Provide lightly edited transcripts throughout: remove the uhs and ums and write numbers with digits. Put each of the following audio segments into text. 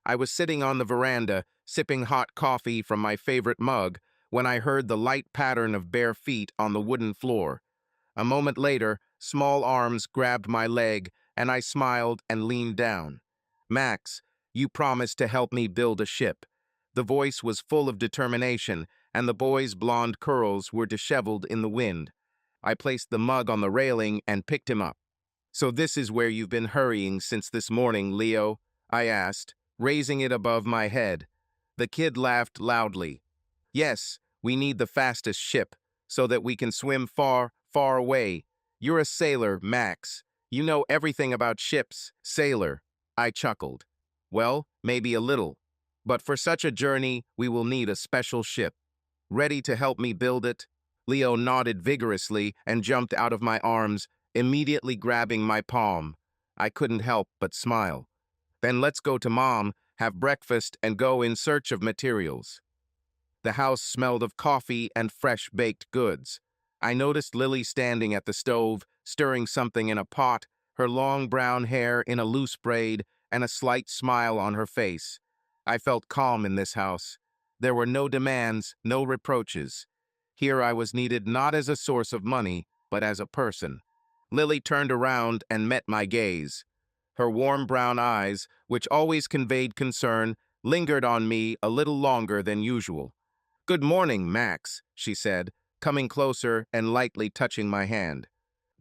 I was sitting on the veranda, sipping hot coffee from my favorite mug, when I heard the light pattern of bare feet on the wooden floor. A moment later, small arms grabbed my leg, and I smiled and leaned down. "Max, you promised to help me build a ship." The voice was full of determination, and the boy's blonde curls were disheveled in the wind. I placed the mug on the railing and picked him up. "So this is where you've been hurrying since this morning, Leo?" I asked, raising it above my head. The kid laughed loudly. "Yes, we need the fastest ship, so that we can swim far, far away. You're a sailor, Max. You know everything about ships, sailor." I chuckled. "Well, maybe a little. But for such a journey, we will need a special ship. Ready to help me build it?" Leo nodded vigorously and jumped out of my arms, immediately grabbing my palm. I couldn't help but smile. "Then let's go to Mom, have breakfast, and go in search of materials." The house smelled of coffee and fresh baked goods. I noticed Lily standing at the stove, stirring something in a pot, her long brown hair in a loose braid, and a slight smile on her face. I felt calm in this house. There were no demands, no reproaches. Here I was needed not as a source of money, but as a person. Lily turned around and met my gaze. Her warm brown eyes, which always conveyed concern, lingered on me a little longer than usual. "Good morning, Max," she said, coming closer and lightly touching my hand.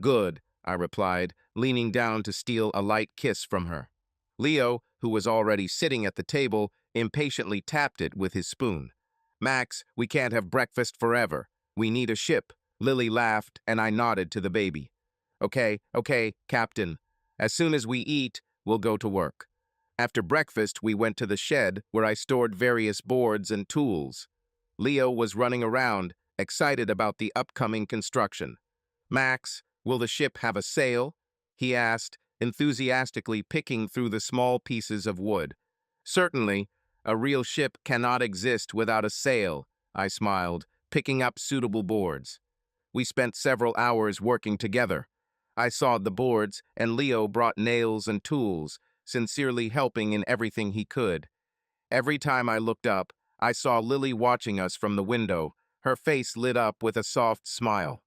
"Good," I replied, leaning down to steal a light kiss from her. Leo, who was already sitting at the table, impatiently tapped it with his spoon. "Max, we can't have breakfast forever. We need a ship." Lily laughed, and I nodded to the baby. Okay, Captain. As soon as we eat, we'll go to work." After breakfast, we went to the shed where I stored various boards and tools. Leo was running around, excited about the upcoming construction. "Max, will the ship have a sail?" he asked, enthusiastically picking through the small pieces of wood. "Certainly. A real ship cannot exist without a sail," I smiled, picking up suitable boards. We spent several hours working together. I sawed the boards, and Leo brought nails and tools, sincerely helping in everything he could. Every time I looked up, I saw Lily watching us from the window, her face lit up with a soft smile.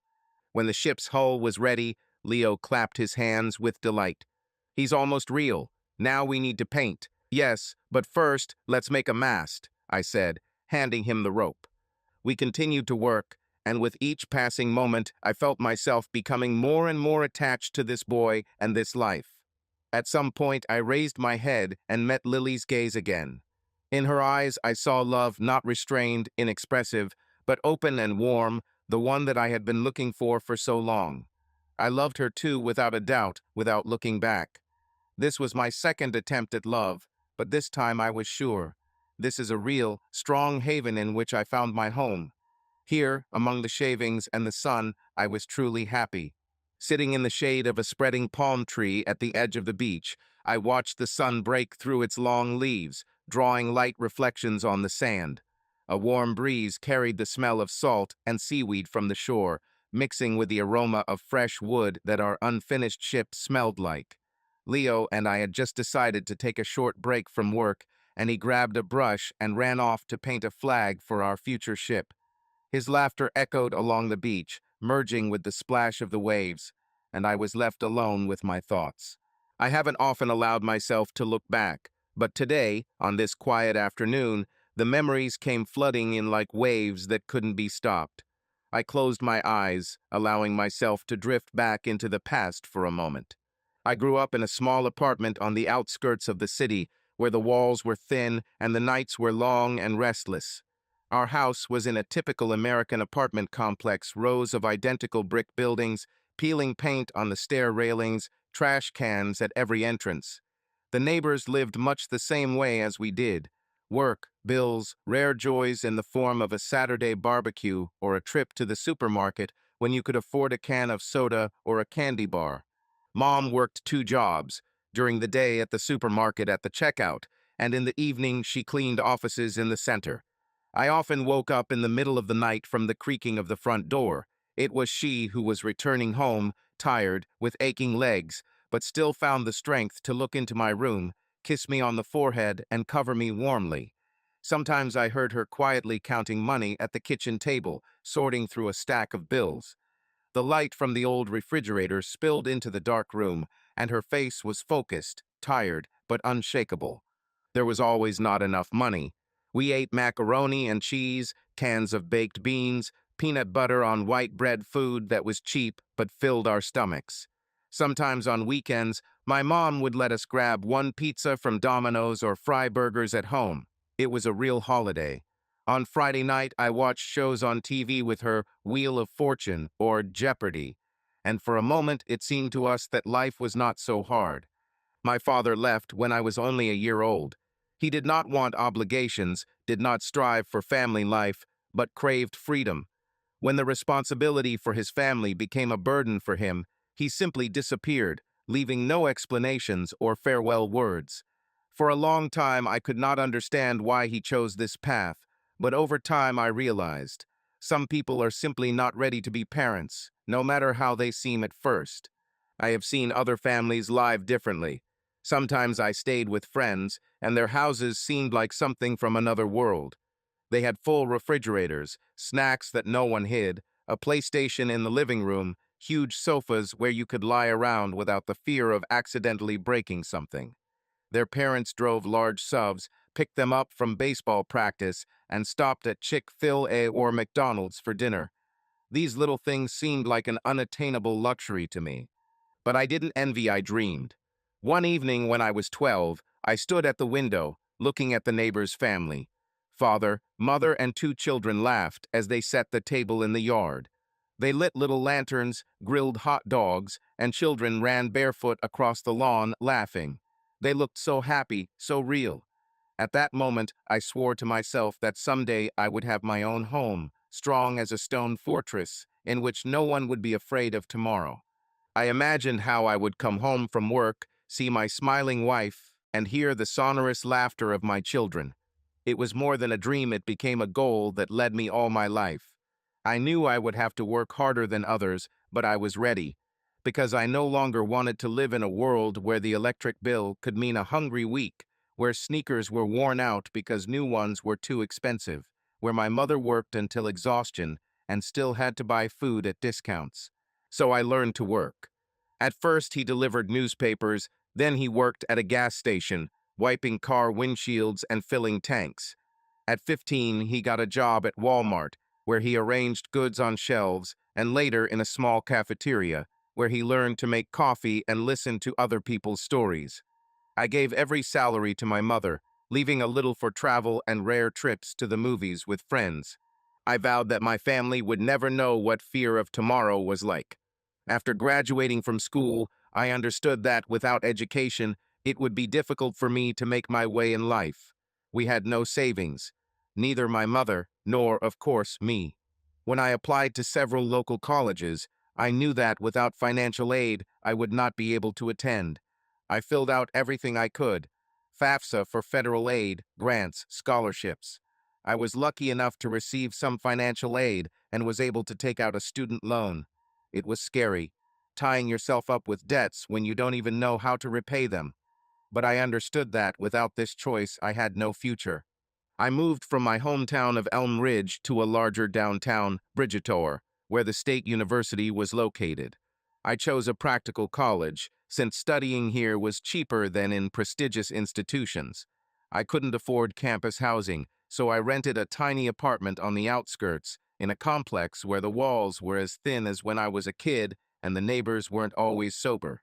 When the ship's hull was ready, Leo clapped his hands with delight. "He's almost real. Now we need to paint." "Yes, but first, let's make a mast," I said, handing him the rope. We continued to work, and with each passing moment, I felt myself becoming more and more attached to this boy and this life. At some point, I raised my head and met Lily's gaze again. In her eyes, I saw love not restrained, inexpressive, but open and warm, the one that I had been looking for so long. I loved her too, without a doubt, without looking back. This was my second attempt at love, but this time I was sure. This is a real, strong haven in which I found my home. Here, among the shavings and the sun, I was truly happy. Sitting in the shade of a spreading palm tree at the edge of the beach, I watched the sun break through its long leaves, drawing light reflections on the sand. A warm breeze carried the smell of salt and seaweed from the shore, mixing with the aroma of fresh wood that our unfinished ship smelled like. Leo and I had just decided to take a short break from work, and he grabbed a brush and ran off to paint a flag for our future ship. His laughter echoed along the beach, merging with the splash of the waves, and I was left alone with my thoughts. I haven't often allowed myself to look back, but today, on this quiet afternoon, the memories came flooding in like waves that couldn't be stopped. I closed my eyes, allowing myself to drift back into the past for a moment. I grew up in a small apartment on the outskirts of the city, where the walls were thin and the nights were long and restless. Our house was in a typical American apartment complex, rows of identical brick buildings, peeling paint on the stair railings, trash cans at every entrance. The neighbors lived much the same way as we did. Work, bills, rare joys in the form of a Saturday barbecue or a trip to the supermarket when you could afford a can of soda or a candy bar. Mom worked 2 jobs, during the day at the supermarket at the checkout, and in the evening she cleaned offices in the center. I often woke up in the middle of the night from the creaking of the front door. It was she who was returning home, tired, with aching legs, but still found the strength to look into my room, kiss me on the forehead, and cover me warmly. Sometimes I heard her quietly counting money at the kitchen table, sorting through a stack of bills. The light from the old refrigerator spilled into the dark room, and her face was focused, tired, but unshakable. There was always not enough money. We ate macaroni and cheese, cans of baked beans, peanut butter on white bread, food that was cheap but filled our stomachs. Sometimes on weekends, my mom would let us grab one pizza from Domino's or fry burgers at home. It was a real holiday. On Friday night, I watched shows on TV with her, Wheel of Fortune or Jeopardy, and for a moment it seemed to us that life was not so hard. My father left when I was only a year old. He did not want obligations, did not strive for family life, but craved freedom. When the responsibility for his family became a burden for him, he simply disappeared, leaving no explanations or farewell words. For a long time, I could not understand why he chose this path, but over time I realized some people are simply not ready to be parents, no matter how they seem at first. I have seen other families live differently. Sometimes I stayed with friends, and their houses seemed like something from another world. They had full refrigerators, snacks that no one hid, a PlayStation in the living room, huge sofas where you could lie around without the fear of accidentally breaking something. Their parents drove large subs, picked them up from baseball practice, and stopped at Chick-fil-A or McDonald's for dinner. These little things seemed like an unattainable luxury to me. But I didn't envy, I dreamed. One evening when I was 12, I stood at the window, looking at the neighbor's family. Father, mother, and two children laughed as they set the table in the yard. They lit little lanterns, grilled hot dogs, and children ran barefoot across the lawn, laughing. They looked so happy, so real. At that moment, I swore to myself that someday I would have my own home, strong as a stone fortress, in which no one would be afraid of tomorrow. I imagined how I would come home from work, see my smiling wife, and hear the sonorous laughter of my children. It was more than a dream, it became a goal that led me all my life. I knew I would have to work harder than others, but I was ready, because I no longer wanted to live in a world where the electric bill could mean a hungry week, where sneakers were worn out because new ones were too expensive, where my mother worked until exhaustion and still had to buy food at discounts. So I learned to work. At first, he delivered newspapers, then he worked at a gas station, wiping car windshields and filling tanks. At 15, he got a job at Walmart, where he arranged goods on shelves, and later in a small cafeteria, where he learned to make coffee and listen to other people's stories. I gave every salary to my mother, leaving a little for travel and rare trips to the movies with friends. I vowed that my family would never know what fear of tomorrow was like. After graduating from school, I understood that without education, it would be difficult for me to make my way in life. We had no savings, neither my mother nor, of course, me. When I applied to several local colleges, I knew that without financial aid, I would not be able to attend. I filled out everything I could. FAFSA for federal aid, grants, scholarships. I was lucky enough to receive some financial aid and was able to take out a student loan. It was scary, tying yourself up with debts when you don't even know how to repay them. But I understood that without this choice, I had no future. I moved from my hometown of Elm Ridge to a larger downtown, Bridgetor, where the state university was located. I chose a practical college, since studying here was cheaper than in prestigious institutions. I couldn't afford campus housing, so I rented a tiny apartment on the outskirts, in a complex where the walls were as thin as when I was a kid and the neighbors weren't always sober.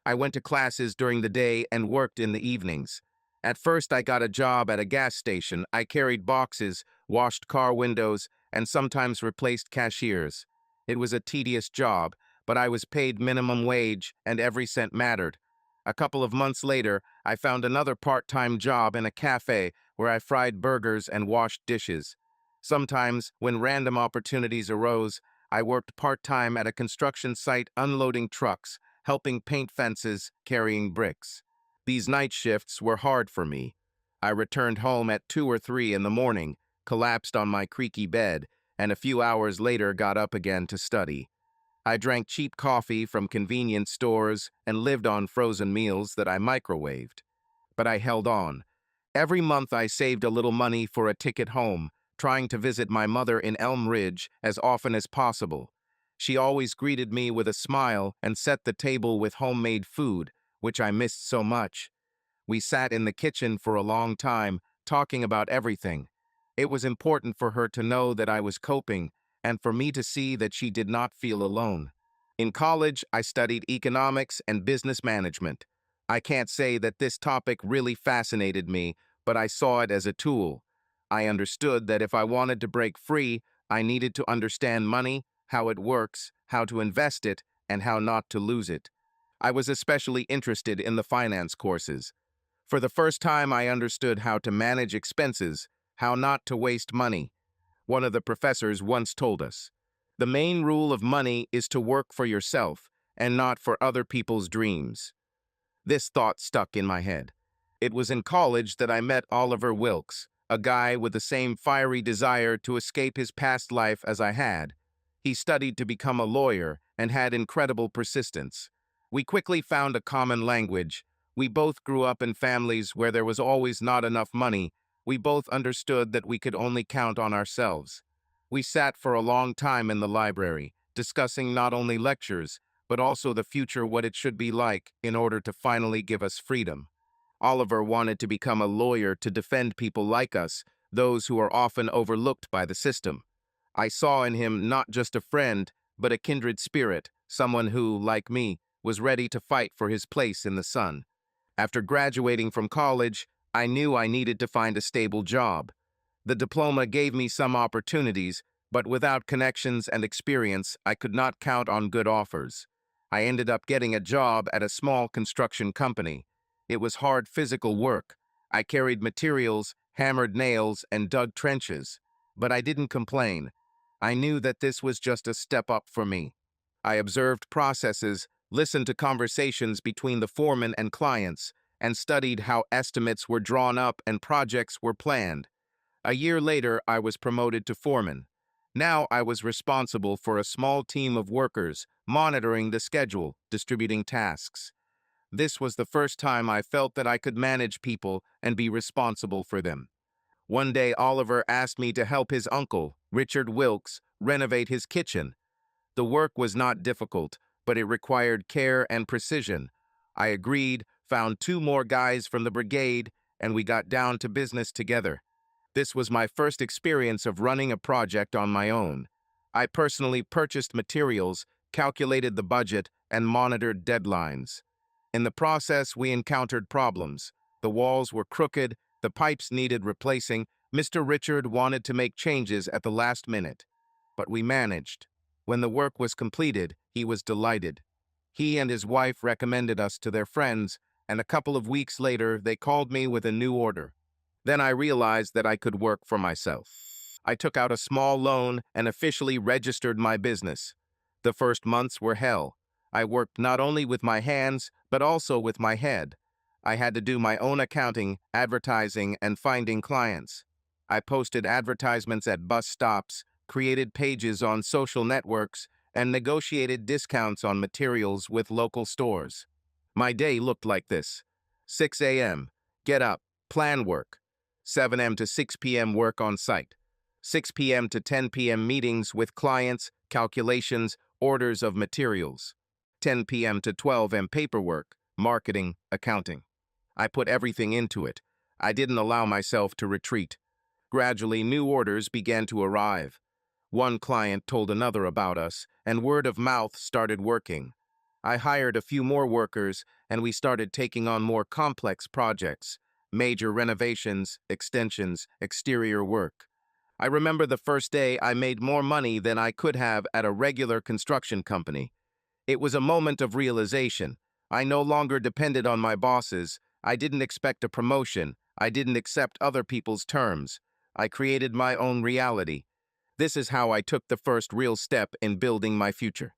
I went to classes during the day and worked in the evenings. At first, I got a job at a gas station. I carried boxes, washed car windows, and sometimes replaced cashiers. It was a tedious job, but I was paid minimum wage and every cent mattered. A couple of months later, I found another part-time job in a cafe where I fried burgers and washed dishes. Sometimes, when random opportunities arose, I worked part-time at a construction site unloading trucks, helping paint fences, carrying bricks. These night shifts were hard for me. I returned home at 2 or 3 in the morning, collapsed on my creaky bed, and a few hours later got up again to study. I drank cheap coffee from convenience stores and lived on frozen meals that I microwaved. but I held on. Every month I saved a little money for a ticket home, trying to visit my mother in Elm Ridge as often as possible. She always greeted me with a smile and set the table with homemade food, which I missed so much. We sat in the kitchen for a long time, talking about everything. It was important for her to know that I was coping, and for me to see that she did not feel alone. In college, I studied economics and business management. I can't say that this topic really fascinated me, but I saw it as a tool. I understood that if I wanted to break free, I needed to understand money, how it works, how to invest it, and how not to lose it. I was especially interested in the finance courses. For the first time, I understood how to manage expenses, how not to waste money. One of the professors once told us, "The main rule of money is to work for yourself and not for other people's dreams." This thought stuck in my head. It was in college that I met Oliver Wilkes, a guy with the same fiery desire to escape his past life as I had. He studied to become a lawyer and had incredible persistence. We quickly found a common language. We both grew up in families where there was always not enough money. We both understood that we could only count on ourselves. We sat for a long time in the library, discussing not only lectures, but also the future, what it should be like in order to finally give us freedom. Oliver wanted to become a lawyer to defend people like us, those who are often overlooked by the system. I saw in him not just a friend, but a kindred spirit, someone who, like me, was ready to fight for his place in the sun. After graduating from college, I knew I needed to find a stable job. The diploma gave me some opportunities, but without connections and experience, I could not count on good offers. I ended up getting a job at a small construction company. It was hard physical work. I carried materials, hammered nails, and dug trenches. But I didn't complain. I knew that this was just a step up for me. I observed processes, listened to conversations between the foreman and clients, and studied how estimates were drawn up and projects were planned. A year later, I was promoted to foreman. Now I was responsible for a small team of workers, monitoring the schedule, distributing tasks. This was the first time I felt that I could manage people and be responsible for them. One day, Oliver asked me to help his uncle, Richard Wilkes, renovate his kitchen. The work was not difficult, but it required care and precision. I agreed, found two more guys from the brigade, and we got down to business together. This was my first experience of running a project on my own. I personally purchased materials, calculated the budget, and monitored deadlines. In the process, we encountered problems. The walls were crooked, the pipes needed replacing. Mr. Richard wanted to make changes at the last minute. But we managed. When the work was completed, he was delighted. He and his wife recommended us to their friends, and a couple of weeks later, they called me with a new order. Then I realized that I could work for myself. I took out a small loan and officially registered my business. The first months were hell. I worked not only with my hands, but also with my head. I had to do my own accounting, advertising, and finding clients. I posted advertisements at bus stops, created pages on social networks, and negotiated discounts on materials with local stores. My day looked like this. 6 a.m. Get up, plan work. 7 a.m. to 6 p.m. work on site. 6 p.m. to 10 p.m. meetings with clients, calculations, orders of materials. 10 p.m. to 12 a.m. paperwork, marketing, accounting. I put everything into it. I didn't allow myself to retreat. Gradually, new orders began to arrive. One client told another about us, and word of mouth started working. I hired a few more workers, and we started taking on more complex projects, major renovations, extensions, exterior work. I remember the first day I made more money than I could have at a regular construction company. It was a moment of realization. I no longer depended on my bosses. I didn't expect a promotion. I didn't accept other people's terms. I created my own reality. This is how I took the first real step in building my future.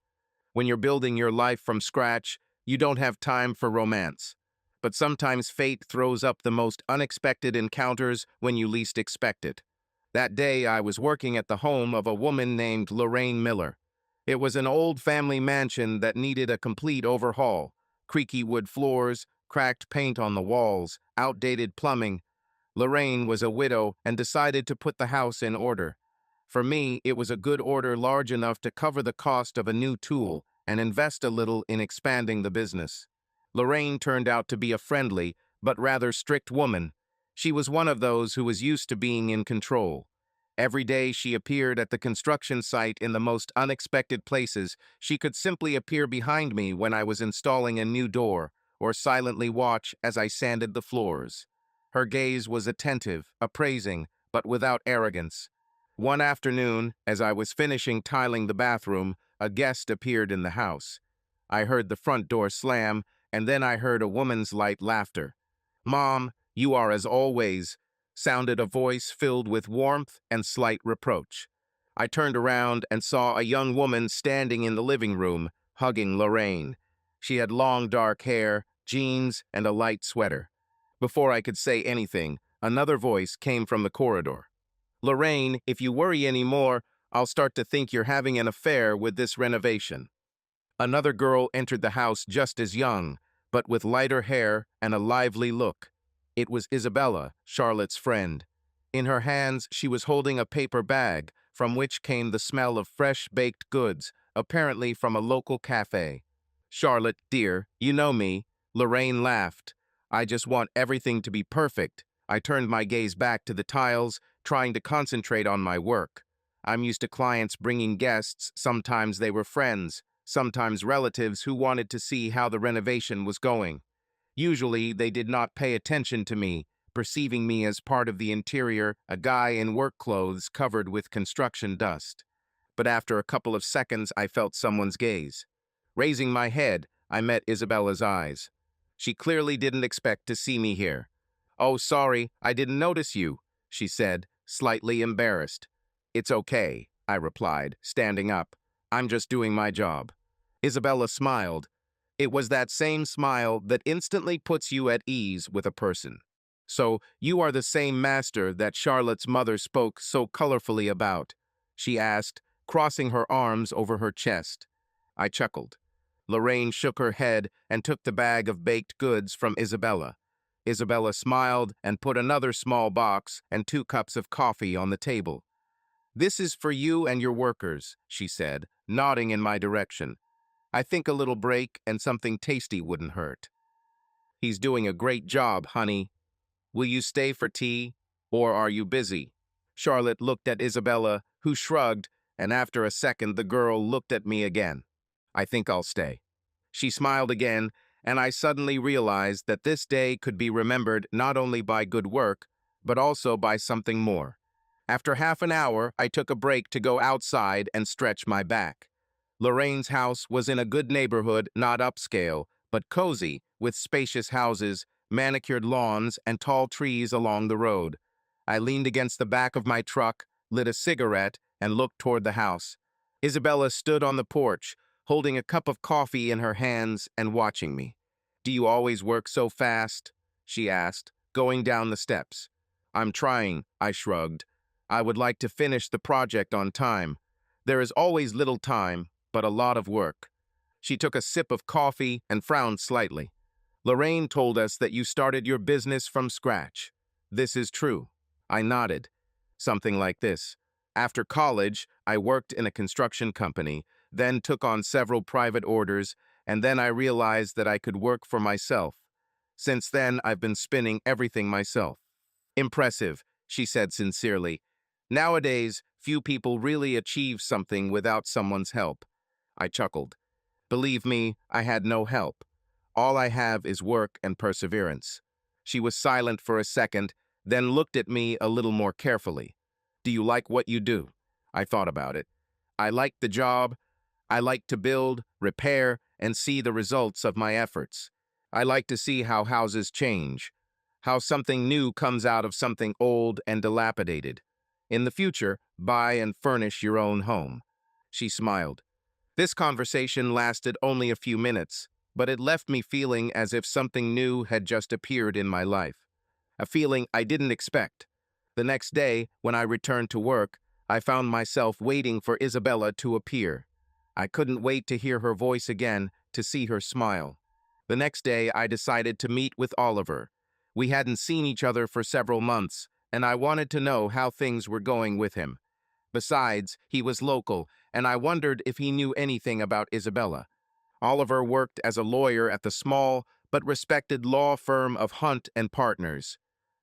When you're building your life from scratch, you don't have time for romance. But sometimes fate throws up the most unexpected encounters when you least expect it. That day, I was working at the home of a woman named Lorraine Miller. It was an old family mansion that needed a complete overhaul. Creaky wood floors, cracked paint on the walls, outdated plumbing. Lorraine was a widow and decided to put the house in order. For me, it was a good order large enough to cover the cost of a new tool and invest a little in expanding the business. Lorraine turned out to be a friendly, but rather strict woman. She was one of those who was used to being in control. Every day she appeared at the construction site in the most unexpected places. She could simply appear behind me when I was installing a new door, or silently watch as I sanded the floors. Her gaze was attentive, appraising, but without arrogance. One afternoon, as I was finishing tiling the bathroom, a guest appeared in the house. I heard the front door slam, and then I heard a woman's light laughter. "Mom, you are as always," sounded a voice filled with warmth and slight reproach. I turned around and saw a young woman standing in the living room, hugging Lorraine. She had long dark hair, jeans, and a light sweater. Before I could say anything, another voice came from the corridor. "Lorraine, if you worry any more, I'll start to think you're having an affair with this renovation." Another girl entered the house just as young, but with lighter hair and a lively look. It was Isabella, Charlotte's friend. In her hands, she was holding a paper bag, from which came the smell of fresh baked goods, apparently from a local cafe. "Charlotte, dear, you know me." Lorraine laughed. "I just want everything to be perfect." I turned my gaze back to the tiles, trying to concentrate on my work. I'm used to clients bringing guests. Sometimes they were friends, sometimes relatives who wanted to see how the renovation was going. Usually, they did not pay attention to me, perceiving me as part of the interior, a guy in work clothes covered with construction dust. But after a couple of seconds, I felt someone's gaze. Raising my head, I met Isabella's eyes. She clearly didn't expect to see me here. "Oh, sorry, I didn't notice you," she said, slightly embarrassed. "It's okay," I replied, standing up. "I'm just doing my job." Isabella smiled. It was that same smile that instantly puts you at ease with a person. "So, you are the same master that Charlotte's mother spoke so colorfully about?" she asked, crossing her arms over her chest. I chuckled. Lorraine shook her head and took the bag of baked goods from Isabella. Isabella smiled and put another small box and 2 cups of coffee on the table. "This is for you and your workers," she said, nodding in my direction. "I think a little break and something tasty wouldn't hurt." "He's doing a great job, honey. Will you stay for tea, or are you busy?" Charlotte looked at Isabella, who shrugged, and after a second the girl looked at me again. "I think I'll stay." She smiled again, and I suddenly realized that this day could be remembered not only by good work, but also by something more. After half an hour, I took a break to go outside and stretch my back. Lorraine's house was in a good neighborhood, not upscale, but cozy, with spacious houses, manicured lawns, and tall trees along the road. I leaned against the back of my truck, lit a cigarette, and looked toward the house. Isabella stood on the porch, holding a cup of coffee in her hands and watching me. "Do you always work so fast?" she asked, going down the steps. "I'm trying," I shrugged. "I would like to finish the project on time. There is always little time, but a lot of work." She took a sip of coffee and frowned slightly. "Lorraine told us that you started your business from scratch. This is true." I nodded. "Something like this. After college, I worked in a construction company, then took on several private orders, and then I realized that I could work for myself. Since then, I've been spinning everything myself." "Impressive," she said sincerely. "Nowadays, few people really achieve something without someone's help." I chuckled. "Believe me, I had no help. All I have is work and perseverance." She was silent for a second, then looked at me a little more carefully. "Do you like what you do?" I thought about it. "I like the job. I like to build, repair, and see the results of my efforts. I like to see how houses change, how something new comes out of something old and dilapidated. In the future, buy and furnish your own home." She smiled. This conversation lasted only a few minutes, but it left me feeling as if something new had just appeared in my life. A feeling I didn't expect. The next day, when I returned to work, I found myself waiting for Isabella to appear. I couldn't wait to hear her voice again, to see her smile. The next day, I decided to meet with Oliver. We hadn't seen each other for several months, and I wanted to know how things were going with him. Besides, he was local, and I wondered if he knew anything about Isabella. Oliver worked as a lawyer at the small but respected law firm of Hunt and Partners.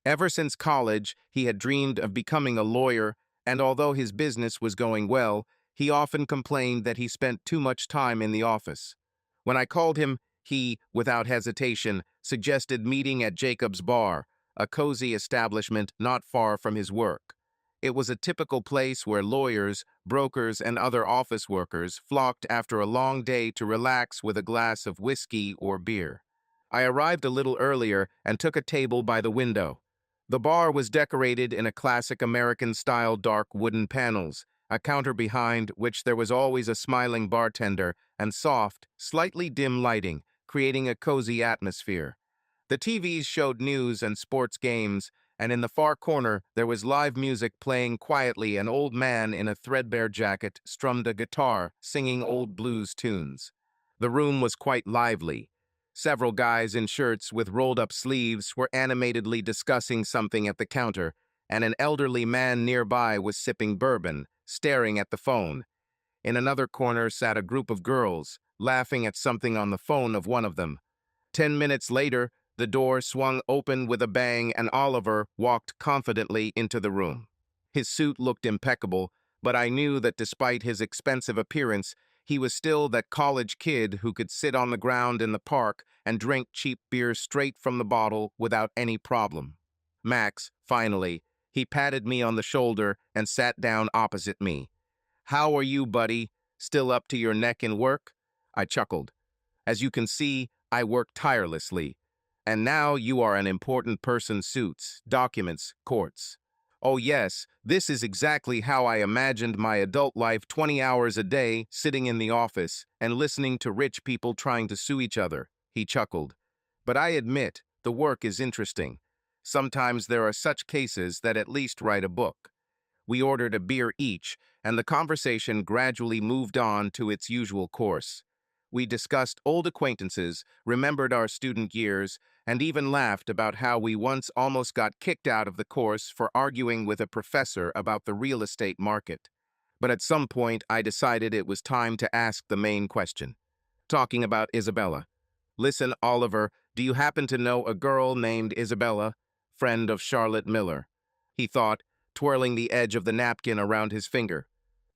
Ever since college, he had dreamed of becoming a lawyer, and although his business was going well, he often complained that he spent too much time in the office. When I called him, he, without hesitation, suggested meeting at Jacob's Bar, a cozy establishment not far from his work. It was a typical place where lawyers, brokers, and other office workers flocked after a long day to relax with a glass of whiskey or beer. I arrived a little earlier and took a table by the window. The bar was decorated in a classic American-style dark wooden panels, a counter behind which there was always a smiling bartender and soft, slightly dim lighting, creating a cozy atmosphere. The TVs showed news and sports games, and in the far corner there was live music playing quietly. An old man in a threadbare jacket strummed a guitar, singing old blues tunes. The room was quite lively. Several guys in shirts with rolled-up sleeves were animatedly discussing something at the counter, and an elderly man nearby was sipping bourbon, staring at the phone. In another corner sat a group of girls, laughing at something on the phone of one of them. 10 minutes later, the door swung open with a bang and Oliver walked confidently into the room. His suit looked impeccable, but I knew that despite his expensive appearance, he was still that college kid who could sit on the ground in the park and drink cheap beer straight from the bottle without any problem. Max, finally, he patted me on the shoulder and sat down opposite me. "How are you, buddy? Still up to your neck in work?" I chuckled. "As you can see, I work tirelessly. And now you are an important person, suits, documents, courts." "Oh yes, this is exactly how I imagined my adult life, 20 hours a day, sitting in the office and listening to rich people trying to sue each other," he chuckled. "But I admit, the work is interesting. Sometimes there are such cases that at least write a book." We ordered a beer each, and the conversation gradually moved on to its usual course. We discussed old acquaintances, remembered our student years, and even laughed about how we once almost got kicked out of the course for arguing with a professor about the real estate market. But at some point, I decided it was time to ask the main question. Talking about Isabella. "Listen, Oliver, do you happen to know a girl named Isabella, friend of Charlotte Miller?" he thought, twirling the edge of the napkin around his finger.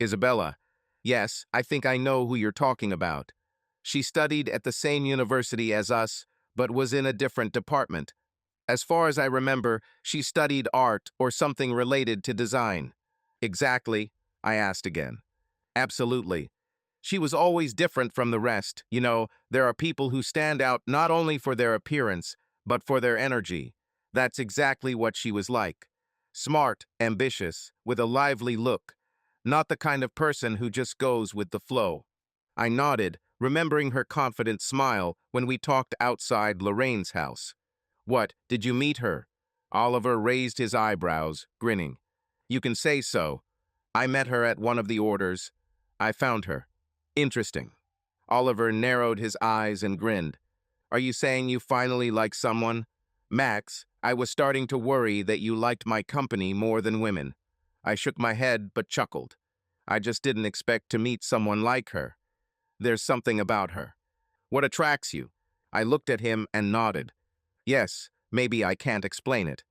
"Isabella. Yes, I think I know who you're talking about. She studied at the same university as us, but was in a different department. As far as I remember, she studied art or something related to design." "Exactly?" I asked again. "Absolutely. She was always different from the rest. You know, there are people who stand out not only for their appearance, but for their energy. That's exactly what she was like. Smart, ambitious, with a lively look. Not the kind of person who just goes with the flow." I nodded, remembering her confident smile when we talked outside Lorraine's house. "What, did you meet her?" Oliver raised his eyebrows, grinning. "You can say so. I met her at one of the orders. I found her." "Interesting." Oliver narrowed his eyes and grinned. "Are you saying you finally like someone?" "Max, I was starting to worry that you liked my company more than women." I shook my head but chuckled. "I just didn't expect to meet someone like her. There's something about her." "What attracts you?" I looked at him and nodded. "Yes, maybe I can't explain it."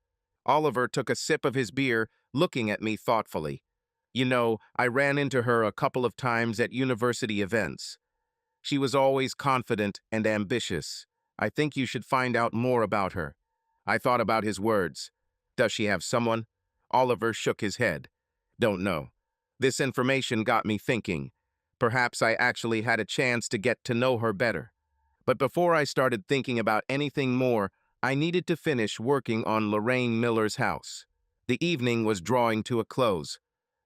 Oliver took a sip of his beer, looking at me thoughtfully. "You know, I ran into her a couple of times at university events. She was always confident and ambitious. I think you should find out more about her." I thought about his words. "Does she have someone?" Oliver shook his head. "Don't know." This information got me thinking. Perhaps I actually had a chance to get to know her better. But before I started thinking about anything more, I needed to finish working on Lorraine Miller's house. The evening was drawing to a close.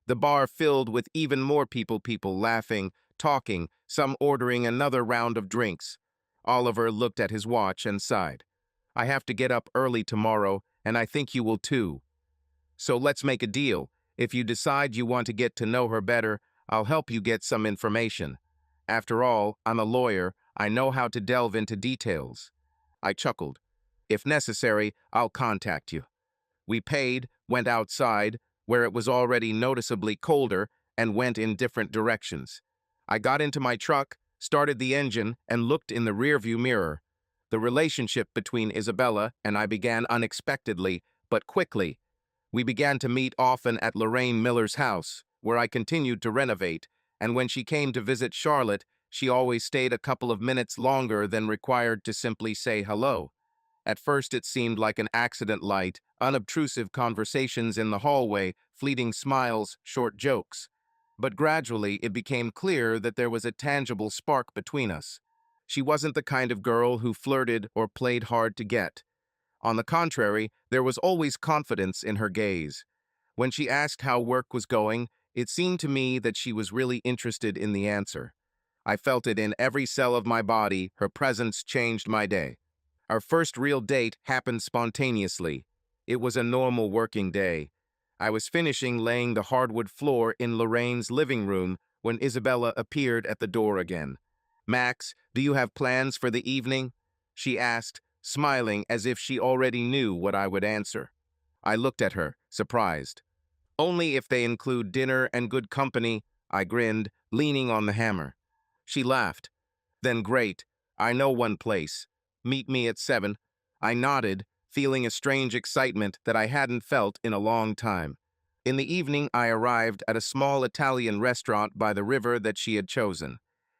The bar filled with even more people laughing, talking, some ordering another round of drinks. Oliver looked at his watch and sighed. "I have to get up early tomorrow, and I think you will too. So let's make a deal. If you decide you want to get to know her better, I'll help you get some information. After all, I'm a lawyer. I know how to delve into details. I chuckled. If necessary, I'll contact you. We paid, went outside, where it was already noticeably colder, and went in different directions. I got into my truck, started the engine, and looked in the rearview mirror. The relationship between Isabella and I began unexpectedly, but quickly. We began to meet often at Lorraine Miller's house, where I continued to renovate, and when she came to visit Charlotte, she always stayed a couple of minutes longer than required to simply say hello. At first it seemed like an accident light, unobtrusive conversations in the hallway, fleeting smiles, short jokes. But gradually it became clear that there was a tangible spark between us. She wasn't the kind of girl who flirted or played hard to get. On the contrary, there was always confidence in her gaze. When she asked how work was going, it seemed to me that she was really interested in the answer. I felt it in every cell of my body. Her presence changed my day. Our first real date happened spontaneously. It was a normal working day. I was finishing laying the hardwood floor in Lorraine's living room when Isabella appeared at the door again. "Max, do you have plans for the evening?" she asked, smiling as if she already knew what I would answer. I looked at her, surprised. "Only if they include dinner and good company," I grinned, leaning on the hammer. She laughed. "Then great. I know one place. Meet me at 7. I nodded, feeling a strange excitement that I hadn't felt in a long time. In the evening, I arrived at a small Italian restaurant by the river that she had chosen.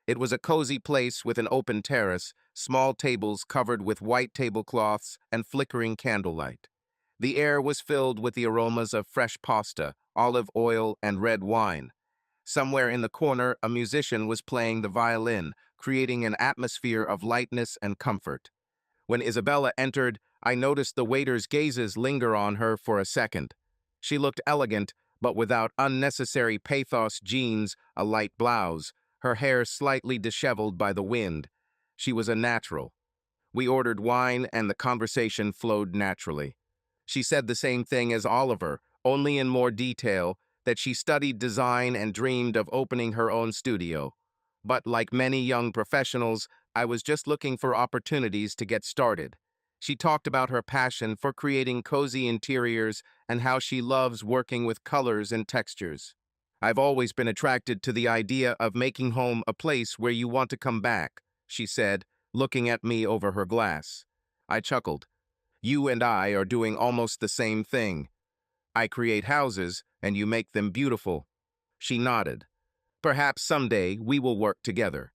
It was a cozy place with an open terrace, small tables covered with white tablecloths and flickering candlelight. The air was filled with the aromas of fresh pasta, olive oil, and red wine. Somewhere in the corner, a musician was playing the violin, creating an atmosphere of lightness and comfort. When Isabella entered, I noticed the waiter's gazes linger on her for a second. She looked elegant, but without unnecessary pathos jeans, a light blouse, her hair slightly disheveled by the wind. She was a natural. We ordered wine, and the conversation flowed naturally. She said the same thing as Oliver, only in more detail, that she studied design and dreamed of opening her own studio. But like many young professionals, I was just looking for opportunities to get started. She talked about her passion for creating cozy interiors and how she loves working with colors and textures. "I've always been attracted to the idea of making home a place where you want to come back," she said, looking at me over her glass. I chuckled. "You and I are doing almost the same thing. I create houses, and you make them beautiful." She nodded. "Perhaps someday we will work together."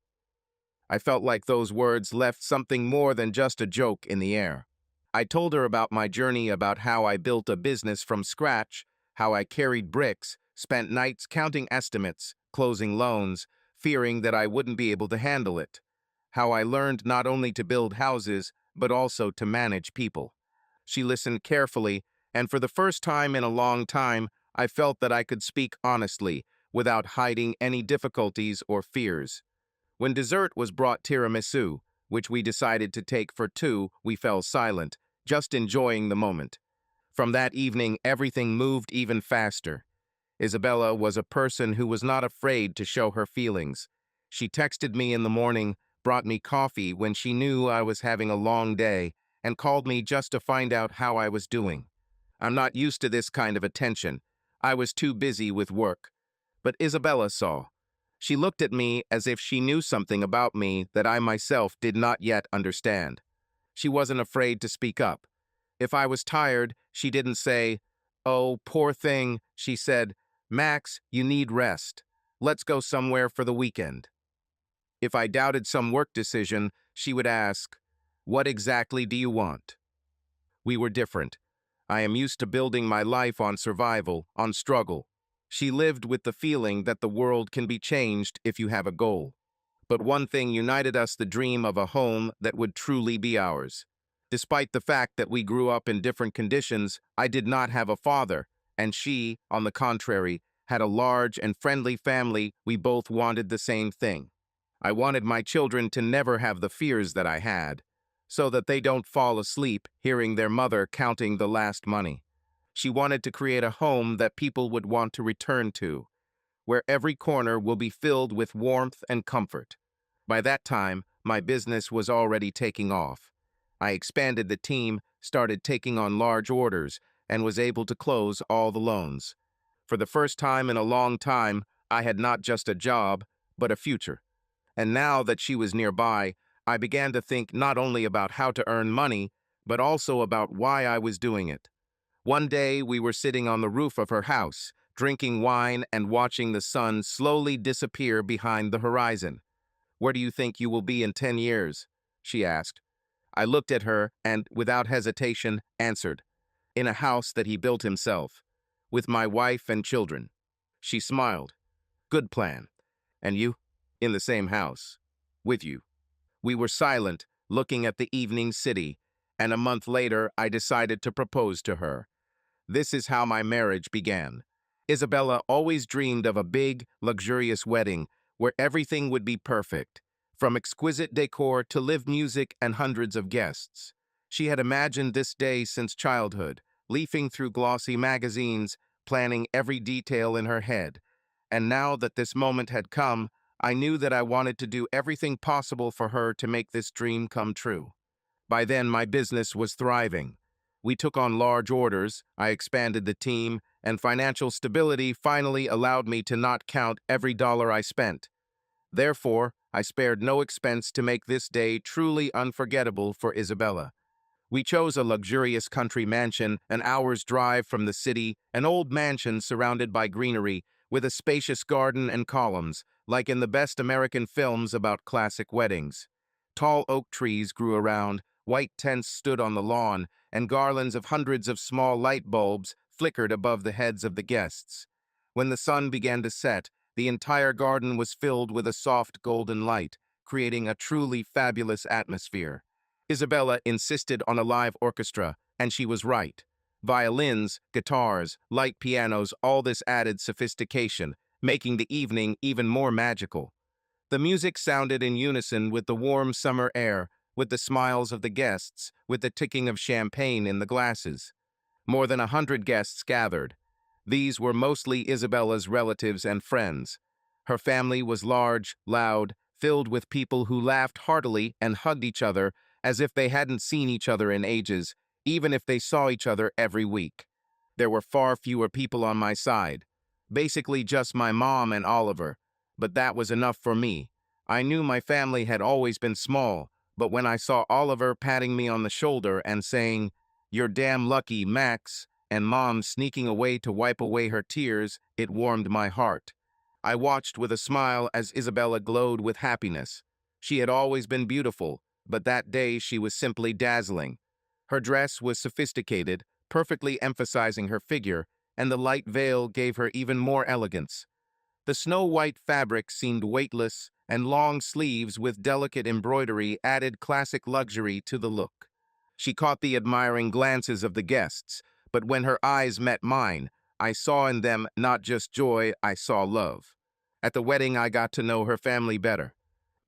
I felt like those words left something more than just a joke in the air. I told her about my journey, about how I built a business from scratch, how I carried bricks, spent nights counting estimates, closing loans, fearing that I wouldn't be able to handle it. How I learned not only to build houses, but also to manage people. She listened carefully, and for the first time in a long time, I felt that I could speak honestly, without hiding any difficulties or fears. When dessert was brought, tiramisu, which we decided to take for two, we fell silent, just enjoying the moment. From that evening, everything moved even faster. Isabella was a person who was not afraid to show her feelings. She texted me in the morning, brought me coffee when she knew I was having a long day, and called me just to find out how I was doing. I'm not used to this kind of attention. I was too busy with work. But Isabella saw. She looked at me as if she knew something about me that I myself did not yet understand. She wasn't afraid to speak up. If I was tired, she didn't say, "Oh, poor thing," she said, "Max, you need rest. Let's go somewhere for the weekend." If I doubted some work decision, she would ask, "What exactly do you want?" We were different. I am used to building my life on survival, on struggle. She lived with the feeling that the world can be changed if you have a goal. But one thing united us: the dream of a home that would truly be ours. Despite the fact that we grew up in different conditions, I did not have a father, and she, on the contrary, had a large and friendly family. We both wanted the same thing. I wanted my children to never have the fears that I had, so that they don't fall asleep hearing their mother counting the last money. She wanted to create a home that people would want to return to, where every corner will be filled with warmth and comfort. By that time, my business was already taking off. I expanded the team, started taking on large orders, and was able to close all the loans. For the first time in a long time, I had not just a job, but a future. And now that she was nearby, I began to think not only about how to earn money, but also about why I was doing it. One day, we were sitting on the roof of her house, drinking wine and watching the sun slowly disappear behind the horizon. "Where do you think you will be in 10 years?" she asked. I looked at her and, without hesitation, answered, "In a house that he built himself, with my wife and children." She smiled. "Good plan. And you?" "In the same house. With you." We were silent, looking at the evening city, and a month later I decided to propose to her. This is how my marriage began. Isabella always dreamed of a big, luxurious wedding where everything would be perfect, from exquisite decor to live music and hundreds of guests. She had imagined this day since childhood, leafing through glossy magazines, planning every detail in her head. And now that this moment had come, I knew that I wanted to do everything possible for her to make this dream come true. By then, my business was thriving. We took on large orders, I expanded the team, and financial stability finally allowed me to not count every dollar I spent. Therefore, I spared no expense to make this day truly unforgettable for Isabella. We chose a luxurious country mansion an hour's drive from the city, an old mansion surrounded by greenery, with a spacious garden and columns, like in the best American films about classic weddings. Tall oak trees grew around, white tents stood on the lawn, and garlands of hundreds of small light bulbs flickered above the heads of the guests. When the sun began to set, the entire garden was filled with a soft golden light, creating a truly fabulous atmosphere. Isabella insisted on a live orchestra, and she was right. Violins, guitars, light pianos, all this added sophistication, making the evening even more magical. The music sounded in unison with the warm summer air, with the smiles of the guests, with the ticking of champagne in the glasses. More than 100 guests gathered. These were mostly Isabella's relatives and friends. Her family was large, loud, filled with people who laughed heartily and hugged each other as if they hadn't seen each other in ages, even if they saw each other every week. There were far fewer people on my side, basically just my mom and Oliver, but that was enough for me. I knew my family had always been small, but when I saw Oliver patting me on the shoulder and saying, "You're damn lucky, Max," and Mom sneaking away to wipe away her tears, it warmed my heart. I watched with a smile as Isabella glowed with happiness. She had always been beautiful, but that day she was simply dazzling. Her dress was sophisticated, perfectly emphasizing her figure, and the light veil gave her even more elegance. The snow-white fabric seemed weightless, and long sleeves with delicate embroidery added classic luxury to the look. She caught the admiring glances of the guests, but when her eyes met mine, I saw in them not just joy, I saw love. At the wedding, I got to know her family better.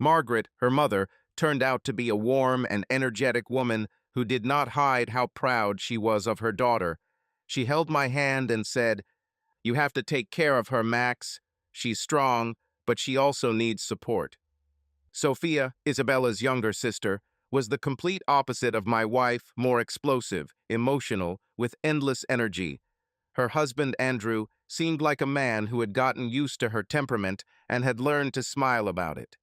Margaret, her mother, turned out to be a warm and energetic woman who did not hide how proud she was of her daughter. She held my hand and said, "You have to take care of her, Max. She's strong, but she also needs support." Sophia, Isabella's younger sister, was the complete opposite of my wife, more explosive, emotional, with endless energy. Her husband, Andrew, seemed like a man who had gotten used to her temperament and had learned to smile about it.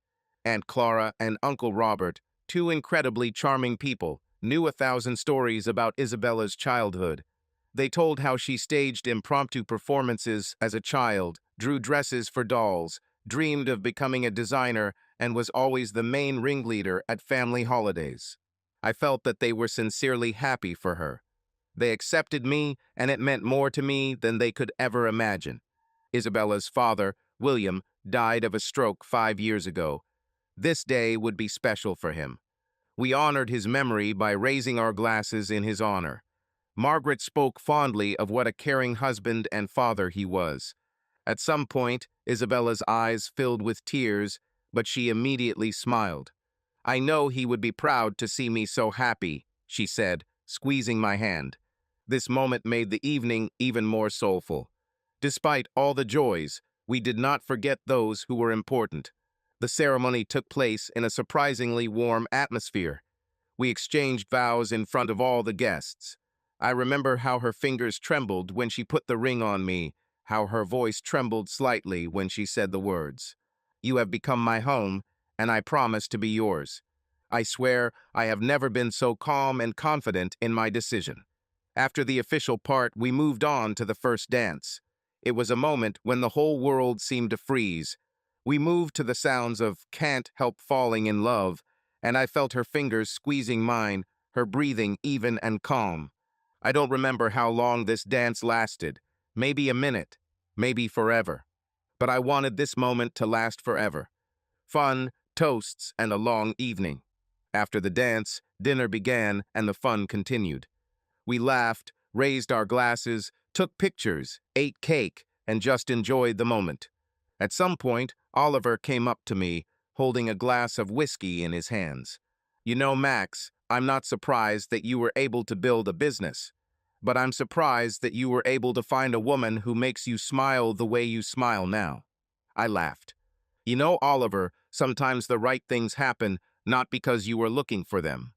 Aunt Clara and Uncle Robert, two incredibly charming people, knew 1,000 stories about Isabella's childhood. They told how she staged impromptu performances as a child, drew dresses for dolls, dreamed of becoming a designer, and was always the main ringleader at family holidays. I felt that they were sincerely happy for her. They accepted me, and it meant more to me than they could ever imagine. Isabella's father, William, died of a stroke 5 years ago. This day would be special for him. We honored his memory by raising our glasses in his honor. Margaret spoke fondly of what a caring husband and father he was. At some point, Isabella's eyes filled with tears, but she immediately smiled. "I know he would be proud to see me so happy," she said, squeezing my hand. This moment made the evening even more soulful. Despite all the joys, we did not forget those who were important. The ceremony took place in a surprisingly warm atmosphere. We exchanged vows in front of all the guests. I remember how her fingers trembled when she put the ring on me, how her voice trembled slightly when she said the words. "You have become my home, and I promise to be yours." I swear I have never been so calm and confident in my decision. After the official part, we moved on to the first dance. It was a moment when the whole world seemed to freeze. We moved to the sounds of "Can't Help Falling in Love," and I felt her fingers squeezing mine, her breathing even and calm. I don't remember how long this dance lasted. Maybe a minute, maybe forever. But I wanted this moment to last forever. Fun, toasts, and a long evening. After the dance, dinner began and the fun continued. We laughed, raised our glasses, took pictures, ate cake, and just enjoyed the moment. At some point, Oliver came up to me, holding a glass of whiskey in his hands. "You know, Max, I'm not surprised that you were able to build a business, but I'm surprised that you were able to find a woman who makes you smile the way you smile now." I laughed. "You know, Oliver, sometimes the right things happen not because you were looking for them,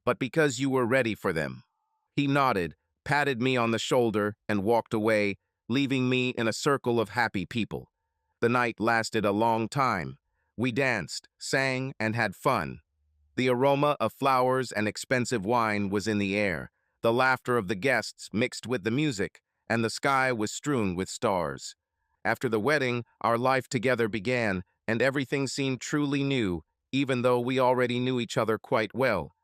but because you were ready for them." He nodded, patted me on the shoulder, and walked away, leaving me in a circle of happy people. The night lasted a long time. We danced, sang, and had fun. The aroma of flowers and expensive wine was in the air. The laughter of the guests mixed with the music, and the sky was strewn with stars. After the wedding, our life together began, and everything seemed truly new, even though we already knew each other quite well.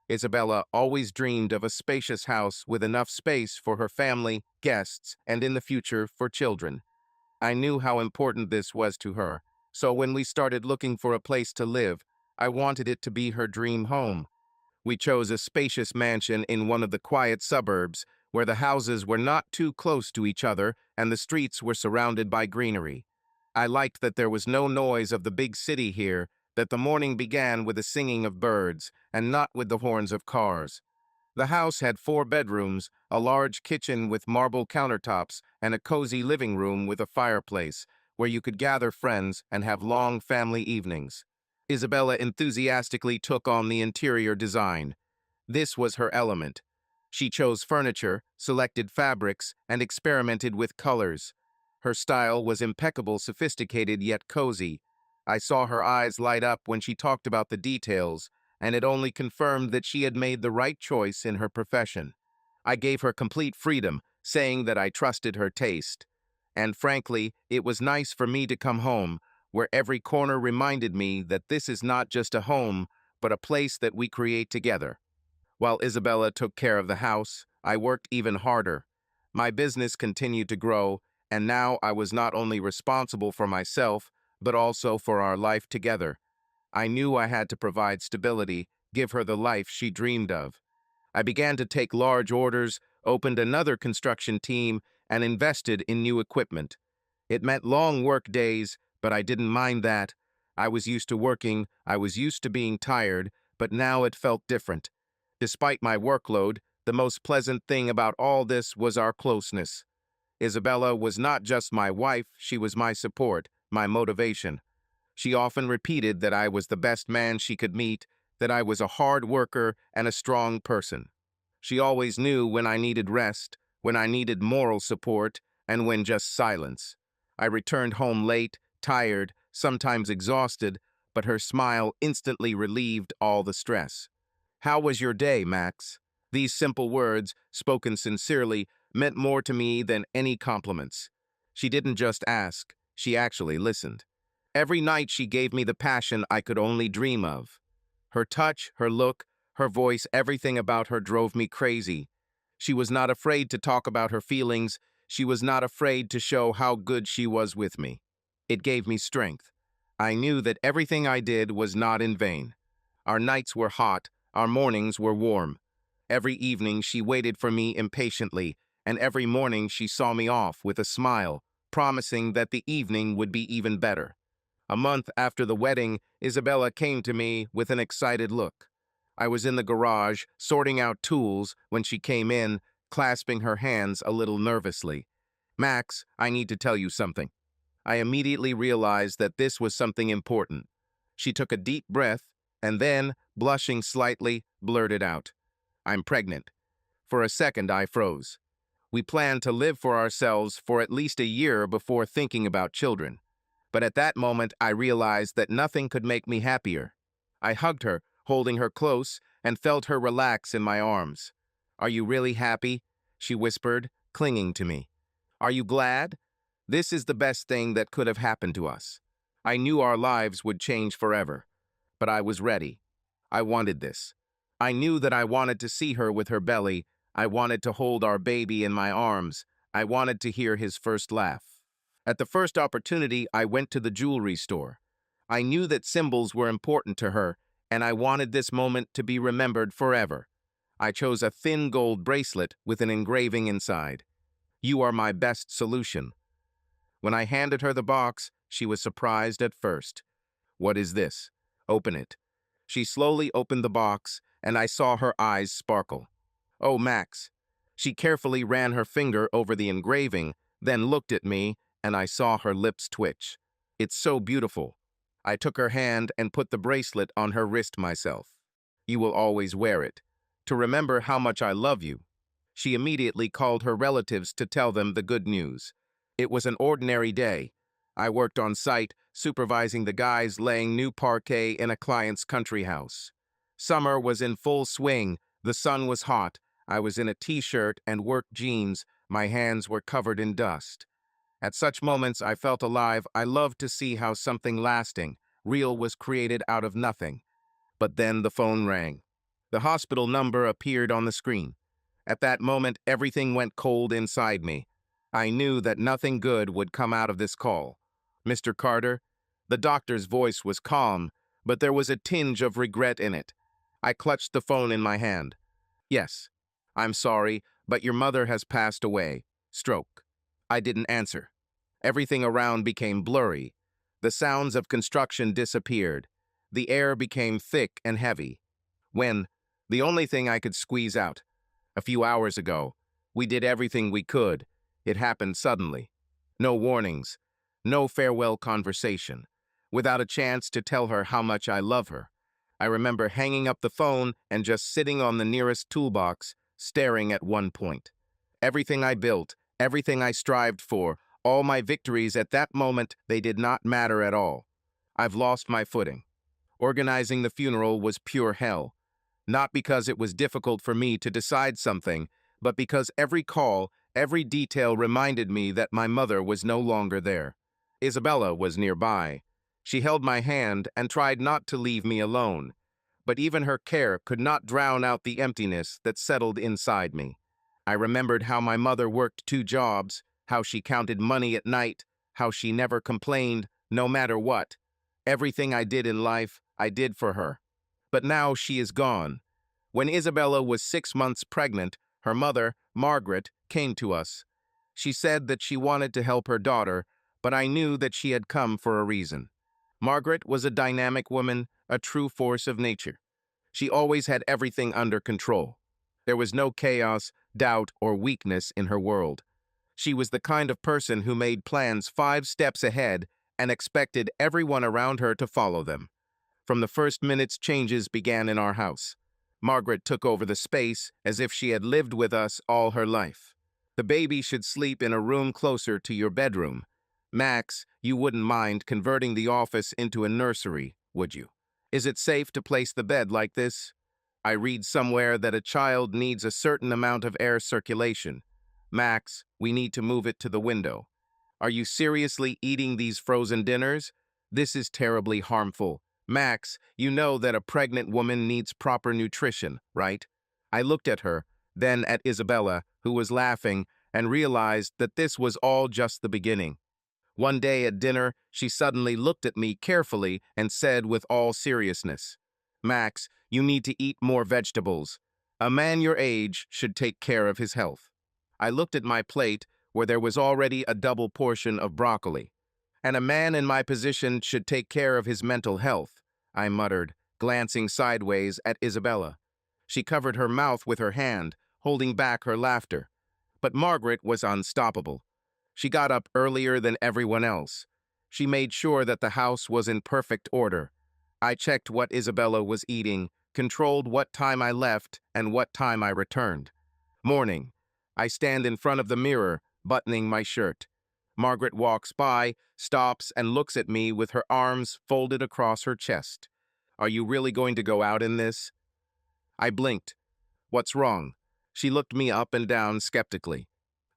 Isabella always dreamed of a spacious house with enough space for her family, guests, and in the future for children. I knew how important this was to her, so when we started looking for a place to live, I wanted it to be her dream home. We chose a spacious mansion in one of the quiet suburbs, where the houses were not too close to each other and the streets were surrounded by greenery. I liked that there was no noise of the big city here, that the morning began with the singing of birds and not with the horns of cars. The house had 4 bedrooms, a large kitchen with marble countertops, and a cozy living room with a fireplace, where you could gather friends and have long family evenings. Isabella enthusiastically took on the interior design. This was her element. She chose furniture, selected fabrics, and experimented with colors. Her style was impeccable, sophisticated yet cozy. I saw her eyes light up when she talked about the details, and it only confirmed that she had made the right choice in her profession. I gave her complete freedom, saying that I trusted her taste. And frankly, it was nice for me to come home, where every corner reminded me that this is not just a home, but a place that we create together. While Isabella took care of the house, I worked even harder. My business continued to grow, and now I was not only responsible for myself, but also for our life together. I knew I had to provide stability, give her the life she dreamed of. I began to take large orders, opened another construction team, and invested in new equipment. It meant long work days, but I didn't mind that. I was used to working, I was used to being tired, but now it felt different. Despite my workload, the most pleasant thing about all this was our closeness. Isabella was not just my wife, she was my support, my motivation. She often repeated that I was the best man she could meet, that I was a hard worker and a strong person. She always knew when I needed rest, when I needed moral support, and when just silence. I returned home late, tired, sometimes exhausted, but her smile instantly relieved all the stress. "How was your day, Max?" These simple words, spoken sincerely, meant more to me than any compliments. She didn't just ask, she actually listened. Every night she gave me the passion I could only dream of. Her touch, her look, her voice, everything about her drove me crazy. She was not afraid to talk about her feelings. She was not afraid to show how good she was with me. It gave me strength. I knew that everything I did was not in vain. Our nights were hot, our mornings were warm. Every evening she waited for me impatiently, and every morning she saw me off with a smile, promising that the evening would be even better. A month after the wedding, Isabella came to me with an excited look. I was in the garage, sorting out tools, when she came in, clasping her hands a little nervously. "Max, I need to tell you something." I immediately realized that this was something important. She took a deep breath and then, blushing slightly, blurted out, "I'm pregnant." For a second, I froze. We planned to live for ourselves for at least a year before thinking about children. But at that moment, I realized that nothing could make me happier. I hugged her, holding her close, and felt her relax in my arms. "Are you really happy?" she whispered, clinging to me. "Are you glad? This is the best thing that could have happened to us." I knew our lives would change forever, but I was ready. I wanted this. I knew that I wanted to see her with her belly. I wanted to hold our baby in my arms. I wanted to hear his first laugh. At the first opportunity, I went to the jewelry store. I knew that symbols were important to her, and I wanted this moment to be remembered forever. I chose a thin gold bracelet with an engraving inside. "You are my best solution." When I handed her the box, she was surprised at first. "What is this?" "Open it." She slowly opened the box, and I saw her eyes sparkle. "Oh, Max." She carefully ran her finger over the engraving, then looked at me, and I saw her lips twitch. "It's so beautiful." I took her hand and put the bracelet on her wrist myself. "You will always wear it, to remember how much I love you." She immediately called her relatives to tell them the good news. It was an ordinary day. I worked on site, supervising the guys laying new parquet in a client's country house. Summer was in full swing. The sun was hot. I was in a t-shirt and work jeans. My hands were covered in dust. At such moments, I felt alive. I loved to see how something lasting, real was created out of nothing. But then the phone rang. The hospital number appeared on the screen. At that moment, everything went cold inside me. I knew that nothing good would come out of this call. "Mr. Carter?" The doctor's voice was calm, but there was a tinge of regret in it. I clutched the phone in my hand. "Yes. I'm sorry, but your mother has passed away. Stroke." I didn't answer. Everything around became blurry. The sounds of construction disappeared. The air became thick and heavy. The only thing I could squeeze out. "A few hours ago. We did everything we could. It happened suddenly. No warnings. No farewell conversation. Without a chance to tell her how much I love her." I remember hanging up the phone and just sitting on the nearest toolbox, staring at one point. Everything I built, everything I strived for, all my victories at that moment, they did not matter at all. I've lost my footing. Organizing the funeral was pure hell. Not because it was difficult for me to decide something, but because every call, every detail reminded me that my mother was no longer there. Isabella was nearby. She held my hand and tried not to leave me alone. But even her care could not drown out the emptiness that settled inside me. I remembered how my mother worked 2 jobs, how she counted money at night, how she never complained, no matter what. Everything I did in life, I did for her. But now she is gone. When Isabella was 6 months pregnant, her mother, Margaret, came to us. She said that she wanted to help her daughter, but I knew that she had come for a reason. Margaret was a dynamic woman, a true force of nature. She always had everything under control. There was no chaos, doubt, or weakness in her world. She was the kind of person who made plans 5 steps ahead and expected everyone around her to follow them. From the first minutes changes began in our house. Margaret took over the space as if she had lived with us all her life. "The baby should sleep in a room closer to your bedroom. Max, you wouldn't mind converting the office into a nursery, would you? Is it safe to place the bed like this? I read somewhere that a child needs a certain amount of air circulation. Max, we need to move it to the window. Are you seriously eating these frozen dinners? This is terribly harmful. Max, you know that a pregnant woman needs proper nutrition, right?" I looked at her, then at Isabella, who was laughing, and realized that this was all just the beginning. One day at dinner, she suddenly looked at me carefully and said with all seriousness, "Max, you need to eat more vegetables. A man your age should take care of his health." I looked at my plate, where there was already a double portion of broccoli. "And a man in my position should take care of his mental health," I muttered, glancing sideways at Isabella. She covered her mouth with her hand, holding back her laughter. But Margaret was unstoppable. She got up earlier than everyone else. She made sure that the house was in perfect order. I checked what Isabella was eating, controlled what time I left and what time I returned. Morning. I stand in front of the mirror, buttoning my shirt. Margaret walks by, stops, and looks at me with her arms folded across her chest. Are you really going to go out in this? I blinked. What's wrong? She looked me up and down skeptically.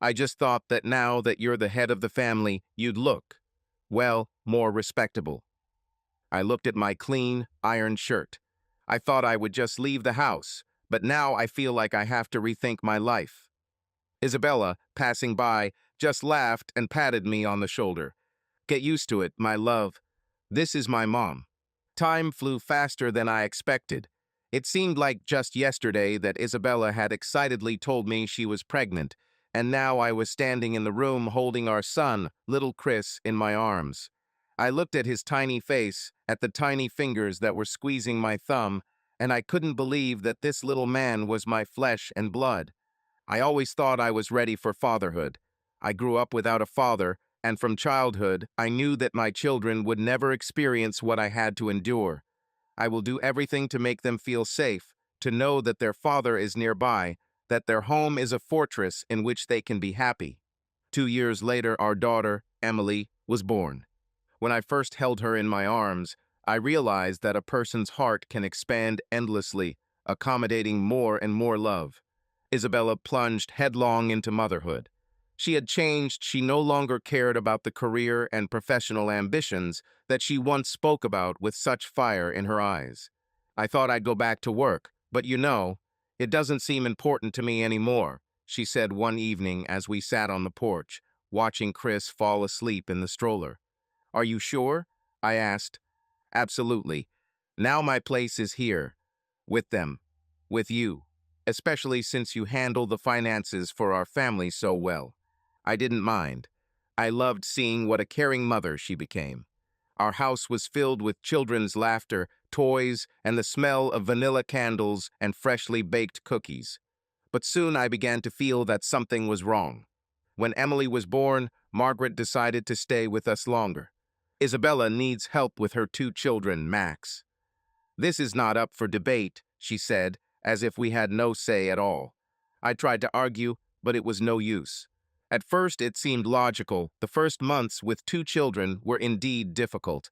I just thought that now that you're the head of the family, you'd look, well, more respectable. I looked at my clean, ironed shirt. I thought I would just leave the house, but now I feel like I have to rethink my life. Isabella, passing by, just laughed and patted me on the shoulder. Get used to it, my love. This is my mom. Time flew faster than I expected. It seemed like just yesterday that Isabella had excitedly told me she was pregnant, and now I was standing in the room holding our son, little Chris, in my arms. I looked at his tiny face, at the tiny fingers that were squeezing my thumb, and I couldn't believe that this little man was my flesh and blood. I always thought I was ready for fatherhood. I grew up without a father, and from childhood, I knew that my children would never experience what I had to endure. I will do everything to make them feel safe, to know that their father is nearby, that their home is a fortress in which they can be happy. 2 years later, our daughter, Emily, was born. When I first held her in my arms, I realized that a person's heart can expand endlessly, accommodating more and more love. Isabella plunged headlong into motherhood. She had changed. She no longer cared about the career and professional ambitions that she once spoke about with such fire in her eyes. I thought I'd go back to work, but it doesn't seem important to me anymore, she said one evening as we sat on the porch, watching Chris fall asleep in the stroller. Are you sure? I asked. Absolutely. Now my place is here, with them, with you, especially since you handle the finances for our family so well. I didn't mind. I loved seeing what a caring mother she became. Our house was filled with children's laughter, toys, and the smell of vanilla candles and freshly baked cookies. But soon I began to feel that something was wrong. When Emily was born, Margaret decided to stay with us longer. Isabella needs help with her 2 children, Max. This is not up for debate, she said, as if we had no say at all. I tried to argue, but it was no use. At first, it seemed logical. The first months with 2 children were indeed difficult.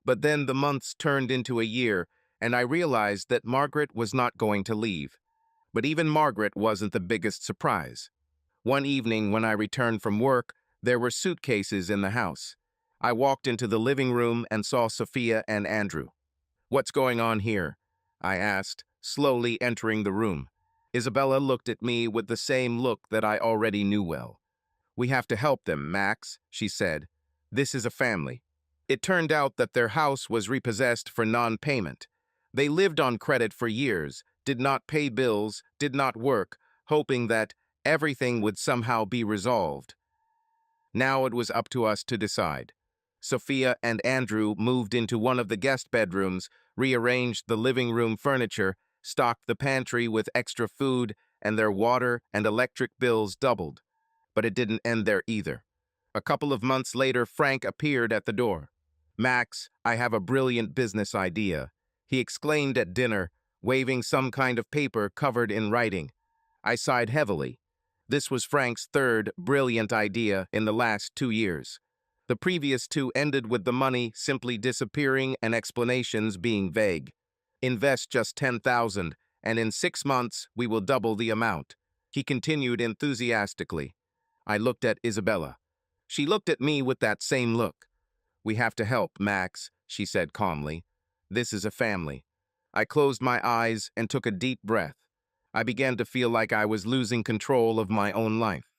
But then the months turned into a year, and I realized that Margaret was not going to leave. But even Margaret wasn't the biggest surprise. One evening when I returned from work, there were suitcases in the house. I walked into the living room and saw Sophia and Andrew. What's going on here? I asked, slowly entering the room. Isabella looked at me with the same look that I already knew well. We have to help them, Max, she said. This is a family. It turned out that their house was repossessed for non-payment. They lived on credit for years, did not pay bills, did not work, hoping that everything would somehow be resolved. Now it was up to us to decide. Sophia and Andrew moved into one of the guest bedrooms, rearranged the living room furniture, stocked the pantry with extra food, and their water and electric bills doubled. But it didn't end there either. A couple of months later, Frank appeared at the door. Max, I have a brilliant business idea, he exclaimed at dinner, waving some kind of paper covered in writing. I sighed heavily. This was Frank's third brilliant idea in the last 2 years. The previous 2 ended with the money simply disappearing and explanations being vague. Invest just 10,000, and in 6 months we will double the amount, he continued enthusiastically. I looked at Isabella. She looked at me with that same look. We have to help, Max, she said calmly. This is a family. I closed my eyes and took a deep breath. I began to feel like I was losing control of my own life.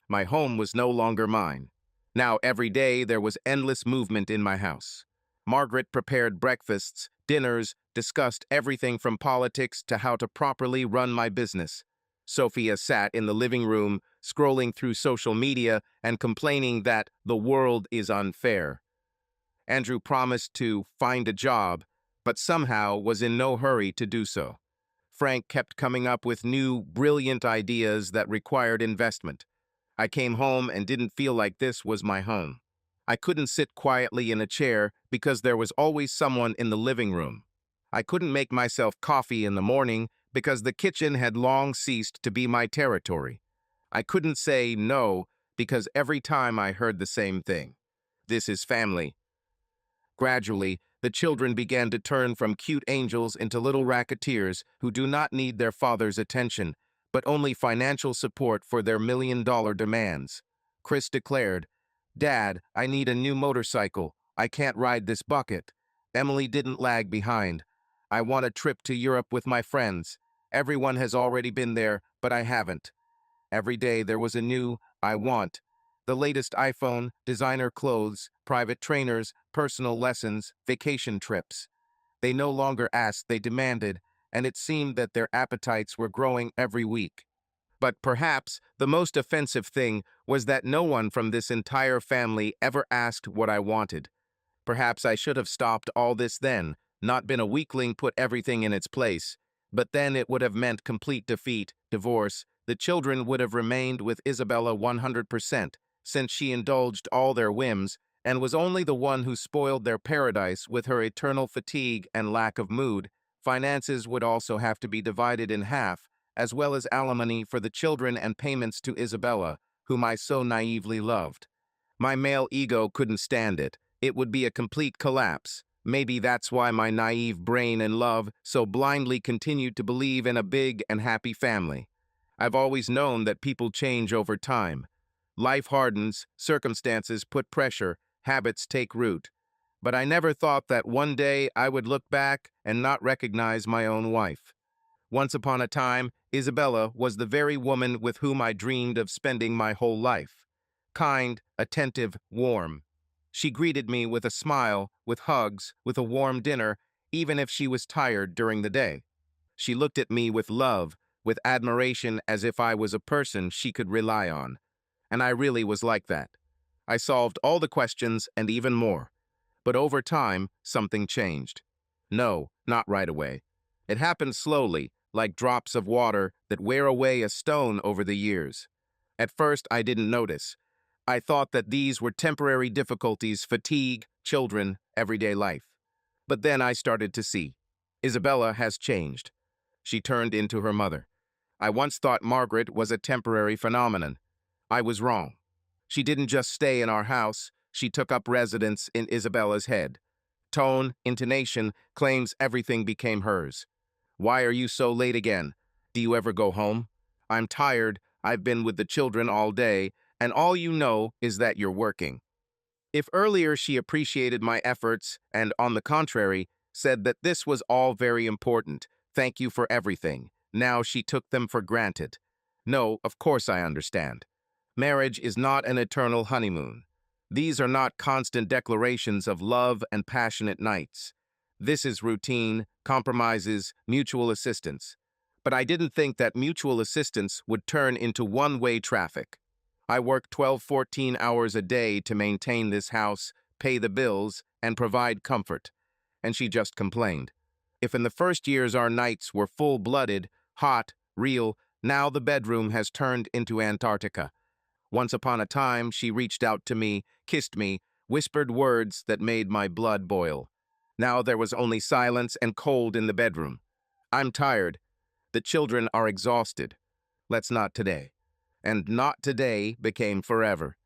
My home was no longer mine. Now every day there was endless movement in my house. Margaret prepared breakfasts, dinners, discussed everything from politics to how to properly run my business. Sophia sat in the living room, scrolling through social media and complaining that the world is unfair. Andrew promised to find a job, but somehow was in no hurry to do so. Frank kept coming up with new, brilliant ideas that required investment. I came home and didn't feel like this was my home. I couldn't sit quietly in a chair because there was always someone in the living room. I couldn't make myself coffee in the morning because the kitchen had long ceased to be my territory. I couldn't say no because every time I heard the same thing. This is family. Gradually, the children began to turn from cute angels into little racketeers who do not need their father's attention, but only financial support for their million-dollar demands. Chris declared, "Dad, I need a new motorcycle. I can't ride this bucket." Emily didn't lag behind. "I want a trip to Europe with my friends. Everyone has already been there, but I haven't." Every day there was a new "I want." The latest iPhone, designer clothes, private trainers, personal lessons, vacation trips. They no longer asked, they demanded, and it seemed that their appetites were growing every week. But perhaps the most offensive thing was that no one from this entire family ever asked what I wanted. Perhaps I should have stopped all this then, not been a weakling, put everything in its place. But then it would have meant complete defeat, divorce. The children would have remained with Isabella 100%, since she indulged all their whims and was only the one who spoiled their paradise with her eternal fatigue and lack of mood. Finances would also have to be divided in half, as well as alimony for the children and payments to Isabella, whom I so naively loved. My male ego couldn't stand it. It would be a complete collapse. Maybe that's why my naive brain and love so blindly continued to believe in a big and happy family. I've always known that people change over time. Life hardens, circumstances put pressure, habits take root. But I never thought that one day I would look back and not recognize my own wife. Once upon a time, Isabella was the very woman with whom I dreamed of spending my whole life. Kind, attentive, warm. She greeted me with a smile, with hugs, with a warm dinner, even if she was tired during the day. She looked at me with love, with admiration, as if I was a person she could rely on. And I really was like that. I solved all the questions and even more. But over time, something changed. No, not right away. It happened slowly, like drops of water that wear away a stone over the years. At first, I didn't notice. I thought that these were temporary difficulties, fatigue, children, everyday life. But then I started to see. Isabella has changed. She turned into her mother. I once thought Margaret was a temporary phenomenon. I was wrong. She didn't just stay in our house, she took up residence in Isabella's head. Tone, intonation, claims everything became hers. "Why are you so late again? Do you ever go home? I'm tired, I've been with the children all day, and all you know is that you're working." If earlier she appreciated my efforts and, on the contrary, said that this was all very important, thank you for everything, now she took them for granted. No, of course I understand. Marriage is not an eternal honeymoon. These are not constant declarations of love and passionate nights. This is routine, compromises, mutual assistance. But I didn't think that mutual assistance would turn into one-way traffic. I work 12, 14 hours a day to maintain this house, pay the bills, and provide comfort. And she just complained. If in the first years our nights were full-blooded, hot, real, now the bedroom has turned into Antarctica. Once upon a time, she reached out to me, kissed me, whispered words that made my blood boil. Now there was only silence and cold in the bedroom. "I'm tired. The children are exhausted. Let's not today." And "not today" became forever.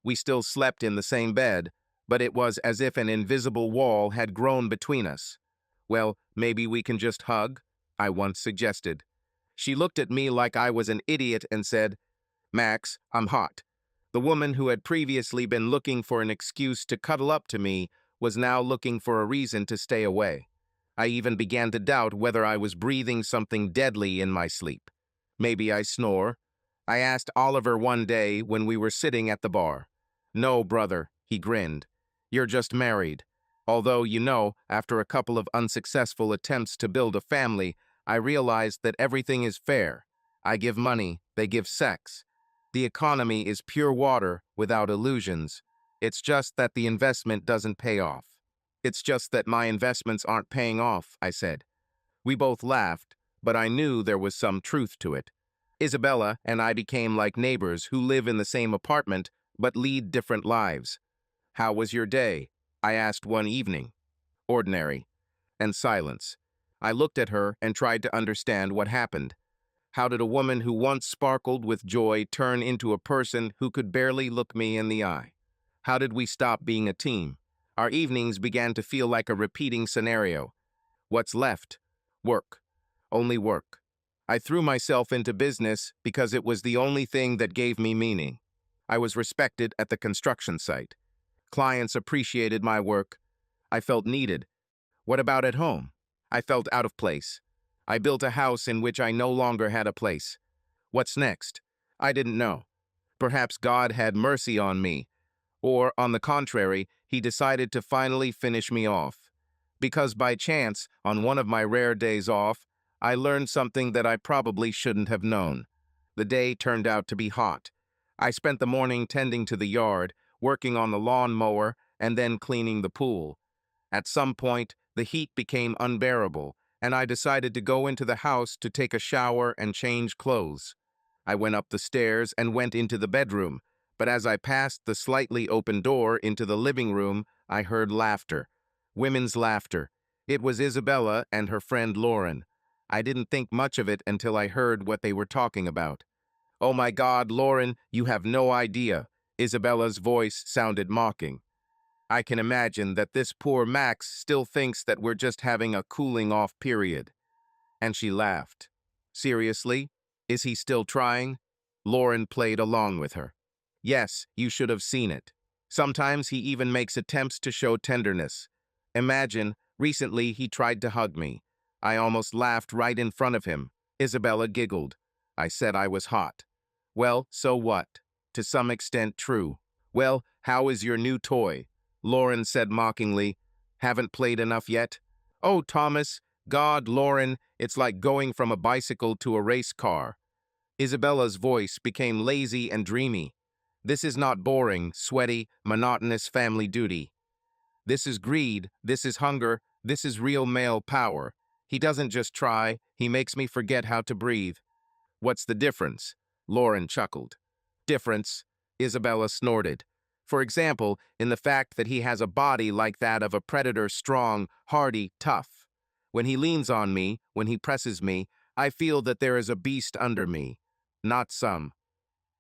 We still slept in the same bed, but it was as if an invisible wall had grown between us. "Well, maybe we can just hug," I once suggested. She looked at me like I was an idiot and said, "Max, I'm hot." The woman who had previously been looking for an excuse to cuddle up to me was now looking for a reason to stay away. I even began to doubt whether I was breathing something deadly in my sleep. Maybe I snore. I asked Oliver one day when we were sitting at the bar. "No, brother," he grinned. "You're just married. Although, after a couple of unsuccessful attempts to build a family, I realized that everything is fair. I give money, they give sex. The economy is pure water without illusions. It's just that the investment doesn't pay off." "It's just that my investments aren't paying off," I said. We both laughed, but I knew there was some truth to it. Isabella and I became like neighbors who live in the same apartment but lead different lives. "How was your day?" I asked one evening. "Ordinary." And silence. I looked at her and tried to understand what happened. How did a woman who once sparkled with joy turn into a person who could barely look me in the eye? How did we stop being a team? Our evenings began to feel like a repeating scenario. What's left? Work. Only work. I threw myself into business because it was the only thing that gave me meaning. I was respected at the construction site. Clients appreciated my work. I felt needed. What about at home? I felt out of place. I built a house in which I no longer had a place. What's next? I didn't know. Perhaps God had mercy on me, or, on the contrary, he decided to finally finish me off. Because by chance, on one of my rare days off, I learned something that I probably shouldn't have known. The day turned out to be hot. I spent the morning tending to the yard, working on the lawn mower, and then cleaning the pool. At some point, the heat became unbearable, and I decided to go into the house to take a shower and change clothes. I went up the stairs and went into the bedroom, but as I passed the slightly open door into the living room, I heard laughter. Women's laughter. It was Isabella and her friend Lauren. I didn't think much of it until I heard what they were talking about. "Oh my God, Lauren, you have no idea." Isabella's voice sounded mocking. "I can imagine that this poor Max still thinks that we're just having a cooling-off period." And she laughed. "Seriously? Is he still trying?" Lauren played along with her. "Yes, you should have seen it. Sometimes he even makes attempts to show tenderness. Imagine, recently he tried to hug me. I almost laughed right in front of him." Isabella giggled. I said I was hot. "Well, so what? To some extent true." "Well, how is your new toy?" Lauren said mockingly. "Haven't played enough yet?" "Oh, Thomas, God, Lauren, it's like going from a bicycle to a race car." Isabella's voice became lazy and dreamy. "This is not boring, sweaty, monotonous family duty. This is greed, this is hunger, this is real male power. He doesn't just try, he makes me forget how to breathe." "What's the difference?" Lauren chuckled. "Difference?" Isabella snorted. "For example, in the fact that he has a body like that of a predator, strong, hardy, tough. When he leans on me, when he presses me, I feel that there is a beast under me. Not some."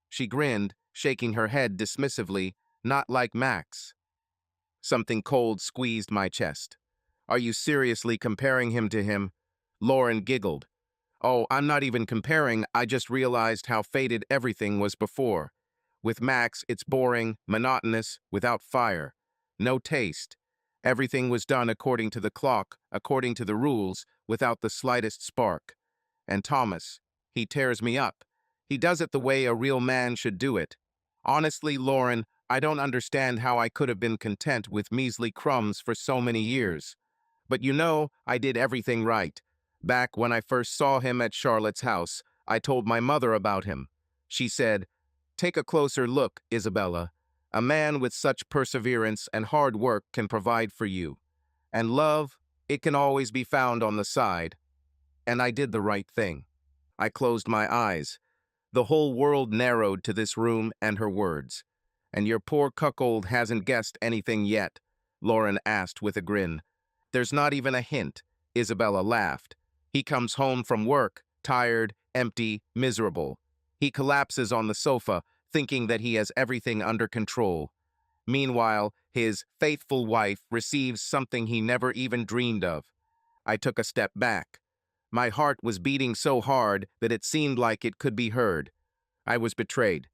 She grinned, shaking her head dismissively. "Not like Max." Something cold squeezed my chest. "Are you seriously comparing him to him?" Lauren giggled. "Oh, I'm not even comparing, I just realized how faded everything was before. With Max, it's boring, monotonous, without fire. No taste. Everything was done according to the clock, according to the rules, without the slightest spark. And Thomas, he tears me up. He does it the way a real man should do it. Honestly, Lauren, I don't understand how I could have been content with measly crumbs for so many years. But you know, I did everything right. Back when I first saw him at Charlotte's house, I told my mother about him. She said, 'Take a closer look, Isabella. A man with such perseverance and hard work can provide for you. And love, it can always be found on the side.' And I did the right thing. I closed my eyes. The whole world narrowed to this room and her words. "And your poor cuckold hasn't guessed anything yet?" Lauren asked with a grin. "There's not even a hint." Isabella laughed. "He comes home from work, tired, empty, miserable. He collapses on the sofa, thinking that he has everything under control. Meanwhile, his faithful wife receives something he never even dreamed of." I took a step back. My heart was beating so hard that it seemed like it could be heard. I was betrayed.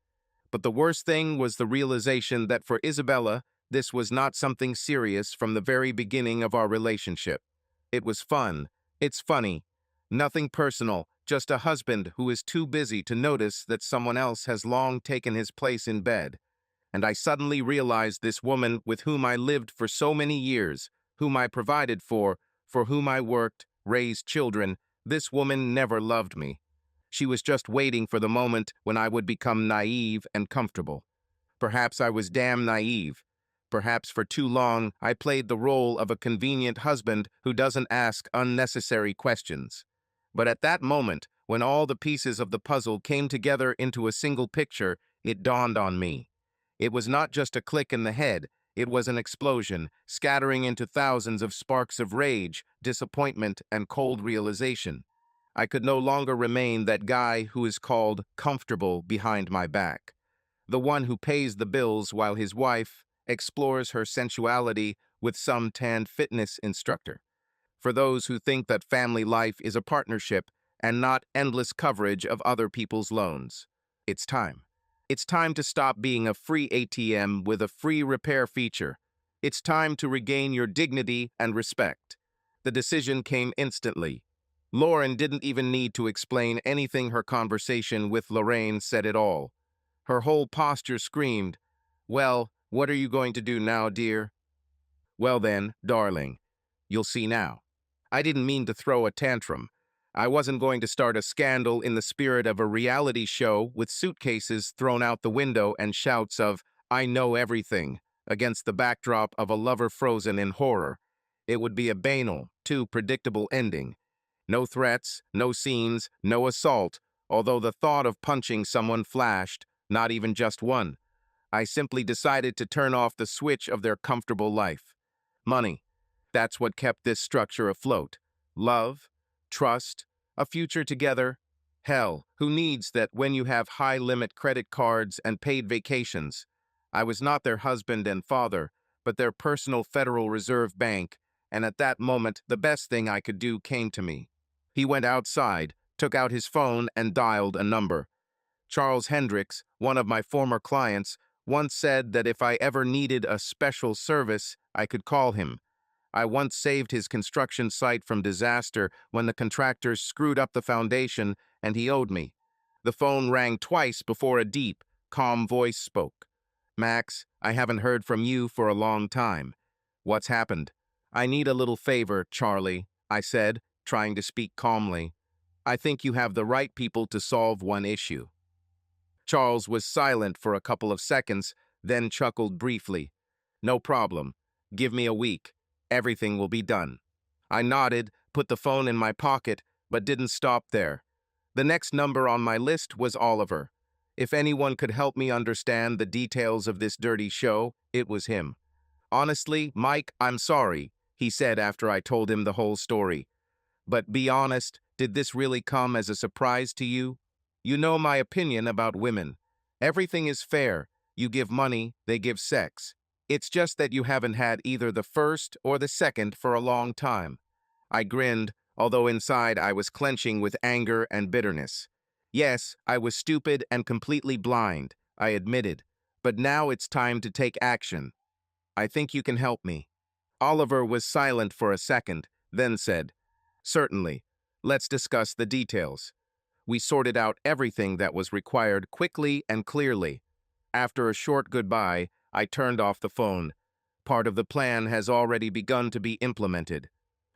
But the worst thing was the realization that for Isabella, this was not something serious from the very beginning of our relationship. It was fun. It's funny. Nothing personal, just a husband who is too busy to notice that someone else has long taken his place in bed. And I suddenly realized this woman with whom I lived for so many years, whom I provided for whom I worked, raised children, this woman never loved me. She was just waiting for the moment when I would become naive and comfortable. Perhaps I was damn naive. Perhaps for too long I played the role of a convenient husband who doesn't ask unnecessary questions. But at that moment, when all the pieces of the puzzle came together into a single picture, it dawned on me. It was not just a click in the head, It was an explosion, scattering into thousands of sparks of rage, disappointment, and cold realization. I could no longer remain that guy who is called comfortable behind my back, the one who pays the bills while his wife explores her sensuality with some tanned fitness instructor. For those who think that family life is a partnership and not endless coverage of other people's loans. It's time. It's time to stop being a free ATM with a free repair feature. It's time to regain your dignity and respect. The decision came instantly. Lauren didn't even need to explain anything. Her conversation with Lorraine said it all. Her whole posture screamed, "Well, what are you going to do now, dear?" "Well then, darling, you'll see now." I didn't mean to throw a tantrum. I wasn't going to start a scandal in the spirit of a reality show with suitcases thrown out the window and shouts of, "I know everything," against the backdrop of a lover frozen in horror. It would be a banal, too predictable ending. No threats, no scenes, no assault, although the thought of punching someone flashed, not even just one. I simply decided to turn off the switch of their comfortable life. Money. That's what kept this structure afloat. Love, trust, a future together. Hell, who needs that when you have high-limit credit cards and paid vacations? I was not their husband and father, but their personal Federal Reserve Bank, and at that moment, the best thing I could do came to me. He went outside, took out his phone, and dialed a number. Charles Hendricks, one of my former clients, once said that if I ever needed a special service, I could call him. I once saved his construction site from disaster when the contractors screwed up the foundation, and he owed me. The phone rang twice before a deep, calm voice spoke. "Max, I haven't heard from you for a long time. What's happened?" "I need a little favor, Charlie," I said, trying to speak calmly. "I think you have the right people to solve one issue." Charles was silent for a couple of seconds, then chuckled briefly. "No problem. Give me a week. Everything will be done." I nodded, put the phone in my pocket, but didn't stop there. The next number on my list was Oliver. If anyone could help me understand the details of this dirty show, it was him. "Honestly, Mike, I'm sorry," he said after I told him the whole story. "But be honest, did this really come as a surprise to you? You know my opinion about women. Everything is fair. You give money, they give sex. It's just that you haven't had either the first or the second for a long time." I grinned, although inside I was clenching with anger and bitterness. Yes, I was stupid and completely blind, I admitted. But now it's time to take action. I think you can help me. Oliver was silent for a second, then said, "Certainly. Let's discuss the details." We sorted out everything that was required quickly and clearly. After a short goodbye, I turned off the phone. Part of the plan has already begun to be implemented.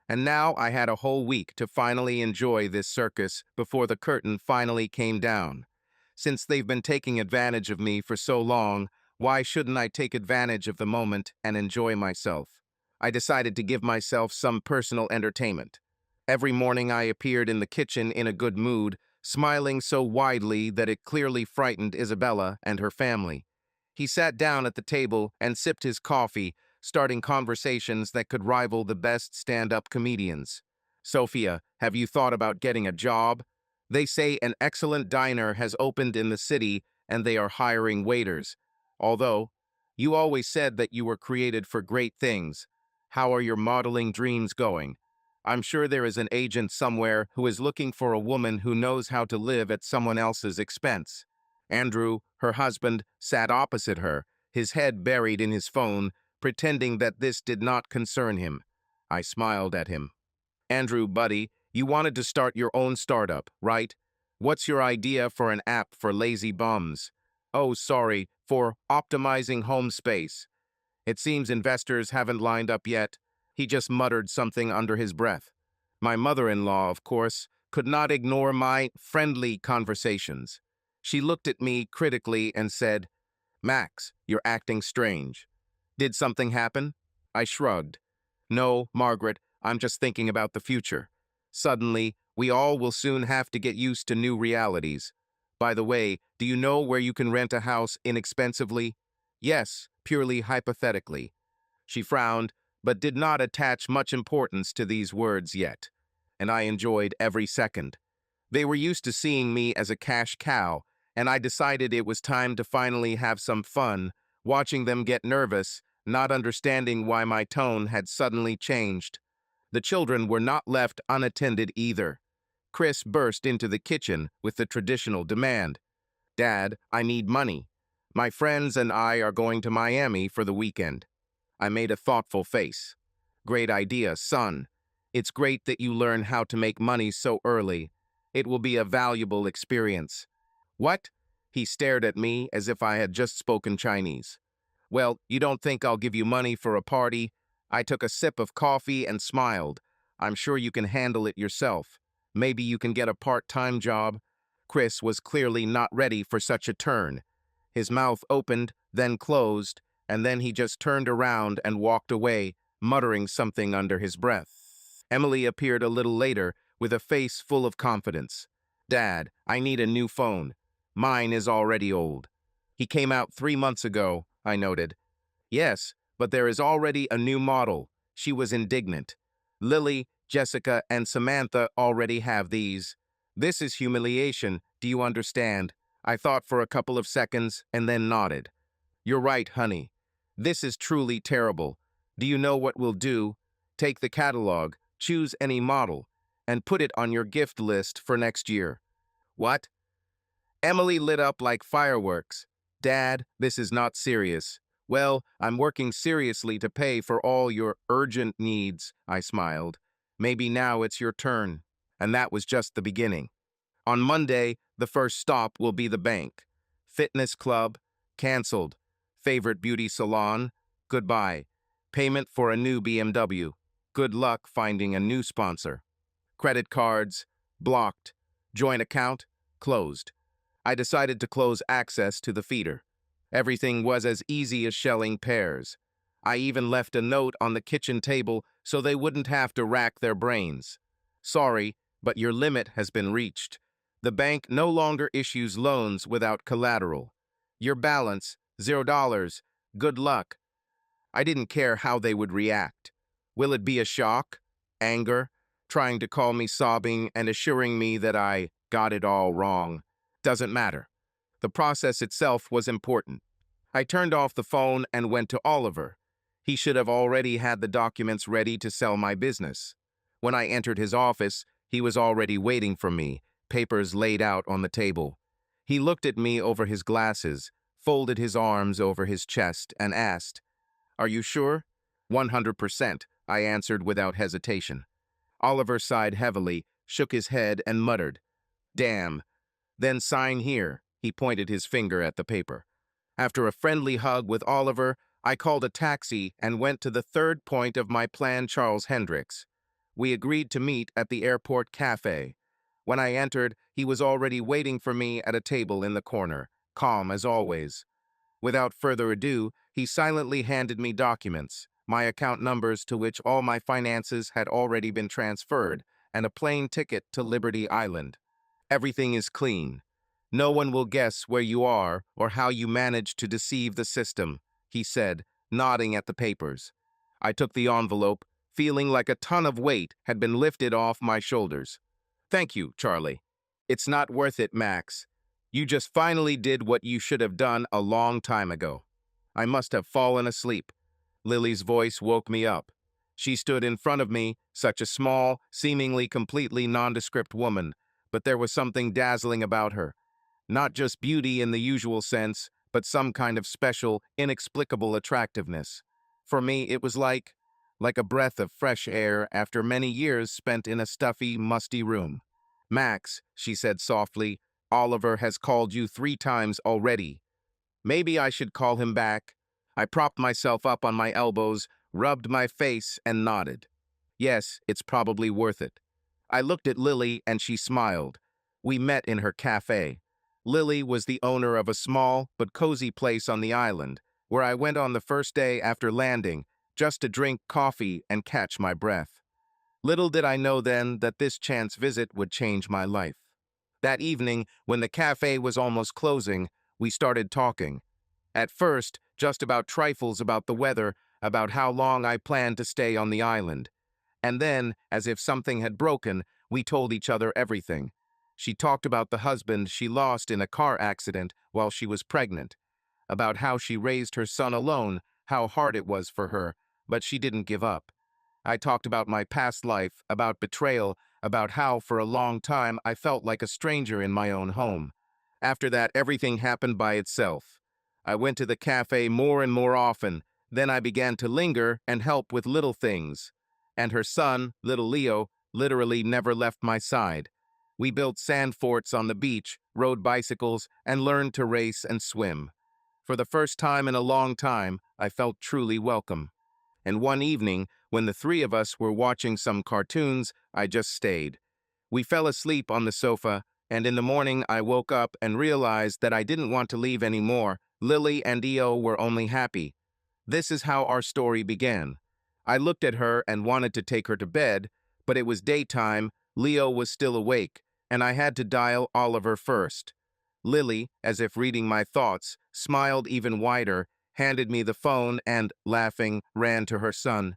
And now I had a whole week to finally enjoy this circus before the curtain finally came down. Since they've been taking advantage of me for so long, why shouldn't I take advantage of the moment and enjoy myself? I decided to give myself some personal entertainment. Every morning I appeared in the kitchen in a good mood, smiling so widely that it clearly frightened Isabella and her family. He sat down at the table and sipped his coffee, starting conversations that could rival the best stand-up comedians. "Sophia, have you thought about getting a job? They say an excellent diner has opened in the city and they are hiring waiters. Although, you always said that you were created for great things. How are your modeling dreams going? I'm sure there is an agent somewhere who is looking for a woman who knows how to live at someone else's expense." Andrew, her husband, sat opposite her, his head buried in his phone, pretending that this did not concern him. I smiled at him. "Andrew, buddy, you wanted to start your own startup, right? What's your idea for an app for lazy bums?" "Oh, sorry, for optimizing home space. It seems investors haven't lined up yet." He just muttered something under his breath. My mother-in-law, of course, could not ignore my friendly conversations. She looked at me critically and said, "Max, you're acting strange. Did something happen?" I shrugged. "No, Margaret, I'm just thinking about the future. Suddenly, we all will soon have to get used to new realities. By the way, do you know where you can rent a house inexpensively?" Yes, purely hypothetically. She frowned, but did not attach much importance to these words yet, and I enjoyed every second. They were used to seeing me as a cash cow, and I decided it was time to finally have some fun, watching them get nervous, not understanding why my tone had suddenly changed. The children were not left unattended either. Chris burst into the kitchen with the traditional demand. Dad, I need money. My friends and I are going to Miami for the weekend. I made a thoughtful face. Great idea, son. It's great that you learn how to make money so early. It will be a valuable experience. What? He stared at me as if I had just spoken Chinese. Well, you don't think I'll give you money for a party? I took a sip of coffee and smiled. I'm sure you can handle it yourself. Maybe you can get a part-time job. Chris was clearly not ready for such a turn. His mouth opened, then closed, and then he just turned around and walked away, muttering something under his breath. Emily appeared a little later with a face full of confidence. Dad, I need a new phone. Mine is already old. He came out 3 months ago, I noted. Yes, but there is already a new model. She was indignant. Lily, Jessica, and Samantha already have these. This is humiliation, do you understand? I thought for a couple of seconds and then nodded. You're right, honey. This is truly terrible. Do you know what we'll do? Take the catalog, choose any model, and put it on your gift list for next year. What? Emily lit up like fireworks. Dad, this is not serious. Well, I'm working seriously to pay for all your urgent needs, I smiled. Maybe now it's your turn. And that was just the beginning. On Monday, the first stop will be the bank. Fitness club, canceled. Favorite beauty salon, goodbye. Payment for a new BMW. Good luck finding a new sponsor. Credit cards, blocked. Joint account, closed. I decided to close access to the feeder. Everything was as easy as shelling pears. I even left a note on the kitchen table so they wouldn't have to rack their brains. Sorry, but your limit has been reached. The bank no longer issues loans without collateral. Your balance, $0. Good luck. I didn't care how they would react. Will it be a shock? Anger? Trying to call me sobbing and assuring me that I got it all wrong? Doesn't matter. The process itself was important. I turned off the phone and went to Oliver. He should have already had the documents ready to sell my business. When I entered his office, he was already waiting for me, papers laid out on the table. He looked at me over his glasses, folded his arms over his chest, and asked, Are you sure? 100%, I answered without hesitation. Oliver sighed heavily, shook his head, and muttered, Damn. Then sign here. He pointed his finger at the paper. After a friendly hug with Oliver, I called a taxi and went to the third point of my plan, Charles Hendricks. We agreed to meet at the airport cafe. When I entered, he was already waiting for me at a table in the corner, calm as always. Without further ado, he silently handed me documents, my account numbers to which all my finances had already been transferred, and a plane ticket to Liberty Island. Everything is clean. No one will guess where you are or how you managed to deceive the system, he said, nodding at the papers. I took the envelope, feeling like a ton of weight had been lifted off my shoulders. Thank you, Charlie. It's not worth it, Max. You just finally did what you should have done a long time ago. I must have fallen asleep. Lily's voice woke me up. She stood in front of me, such a small, seemingly completely nondescript woman, but there was something dazzling about her. Not just beauty in the usual sense, but some kind of special, inexplicable attractiveness. For me, it was like a breath of fresh air after many years spent in a stuffy, musty room. Max, she said softly, Oliver has called you 3 times already. Maybe I should call him back. I propped myself up on my elbows, rubbed my face, and nodded. Yes, it's probably worth it. I looked at Lily and she smiled. We met in her cafe. Lily was the owner of a small but cozy place on the island, where I went on the first day after landing, just to drink coffee and catch my breath. Little did I know then that this chance visit would change my life. That evening, when the cafe was almost closing, we started talking. At first, just about trifles about the weather, about how long I planned to stay on the island. And then, as if something had broken, we told each other everything. She talked about the husband she lost in a car accident while she was pregnant, about how she raised her son alone, how hard it was for her, but she didn't give up. I talked about my past life, about betrayal, about how for a long time I felt like a stranger in my own home. After that, everything happened by itself. I went to the cafe more and more often. Then I began to linger and help with little things. And her son, little Leo, literally never left my side. We built sand forts on the beach, rode bicycles, and learned to race and swim. For the first time in a long time, I felt truly welcome. And one evening, when the three of us were watching some cartoons, I just stayed. We fell asleep on the sofa, and in the morning I woke up and realized that I didn't want to leave anymore. Lily and Eo were only happy. This is how our story began. I looked at her and wanted to take her to bed, but it was daytime, Leo was still awake, and I had to dial Oliver first. Lily, as if reading my thoughts, smiled even wider, handed me the phone and, laughing, ran to her son.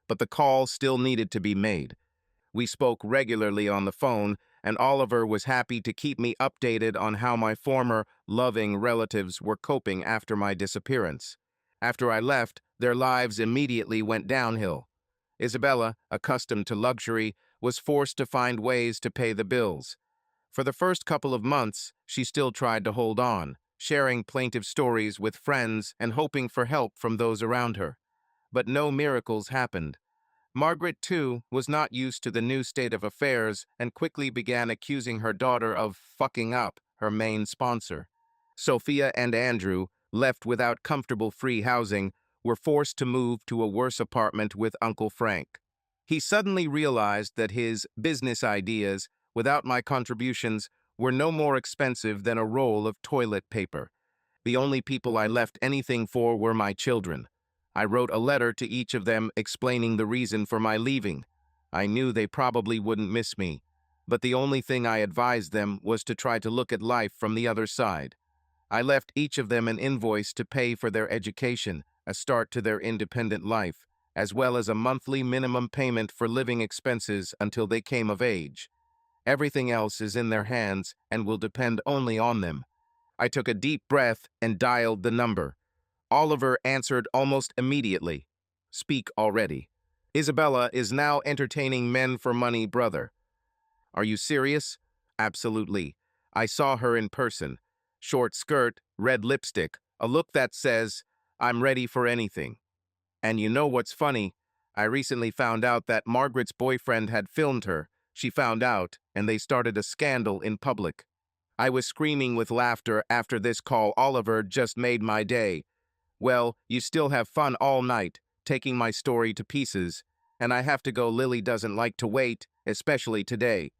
But the call still needed to be made. We spoke regularly on the phone, and Oliver was happy to keep me updated on how my former, loving relatives were coping after my disappearance. After I left, their lives immediately went downhill. Isabella, accustomed to luxury, was forced to find ways to pay the bills. For the first couple of months, she still tried to hold on, sharing plaintive stories with friends and hoping for help from those around her. But no miracles happened. Margaret, too, was not used to the new state of affairs and quickly began accusing her daughter of fucking up her main sponsor. Sophia and Andrew, left without comfortable free housing, were forced to move to a worse apartment with Uncle Frank. He suddenly realized that his business ideas, without my contributions, were no more expensive than a roll of toilet paper. The only people I left anything for were my children. I wrote a letter to each of them explaining the reason for my leaving. I knew they probably wouldn't miss me, but the only thing I advised them was to try to look at life from the other side. I left each of them an invoice to pay for their education, a start to their independent life, as well as a monthly minimum payment for living expenses until they came of age. Everything else is in their hands and will depend only on them. I took a deep breath and dialed the number. Oliver answered almost immediately. Speak already. Isabella is now entertaining men for money, brother. Are you serious? Absolutely. I saw her in person. Short skirt, red lipstick, a look that says, I'm ready for anything. And you know what's funny? I recently found out that Margaret's boyfriend had filmed her. She found out, and they started a scandal in public. I was screaming with laughter after this call. Oliver just made my day. Well, you still have fun all night, taking my story to pieces. And I have to go. Lily doesn't like to wait, especially today.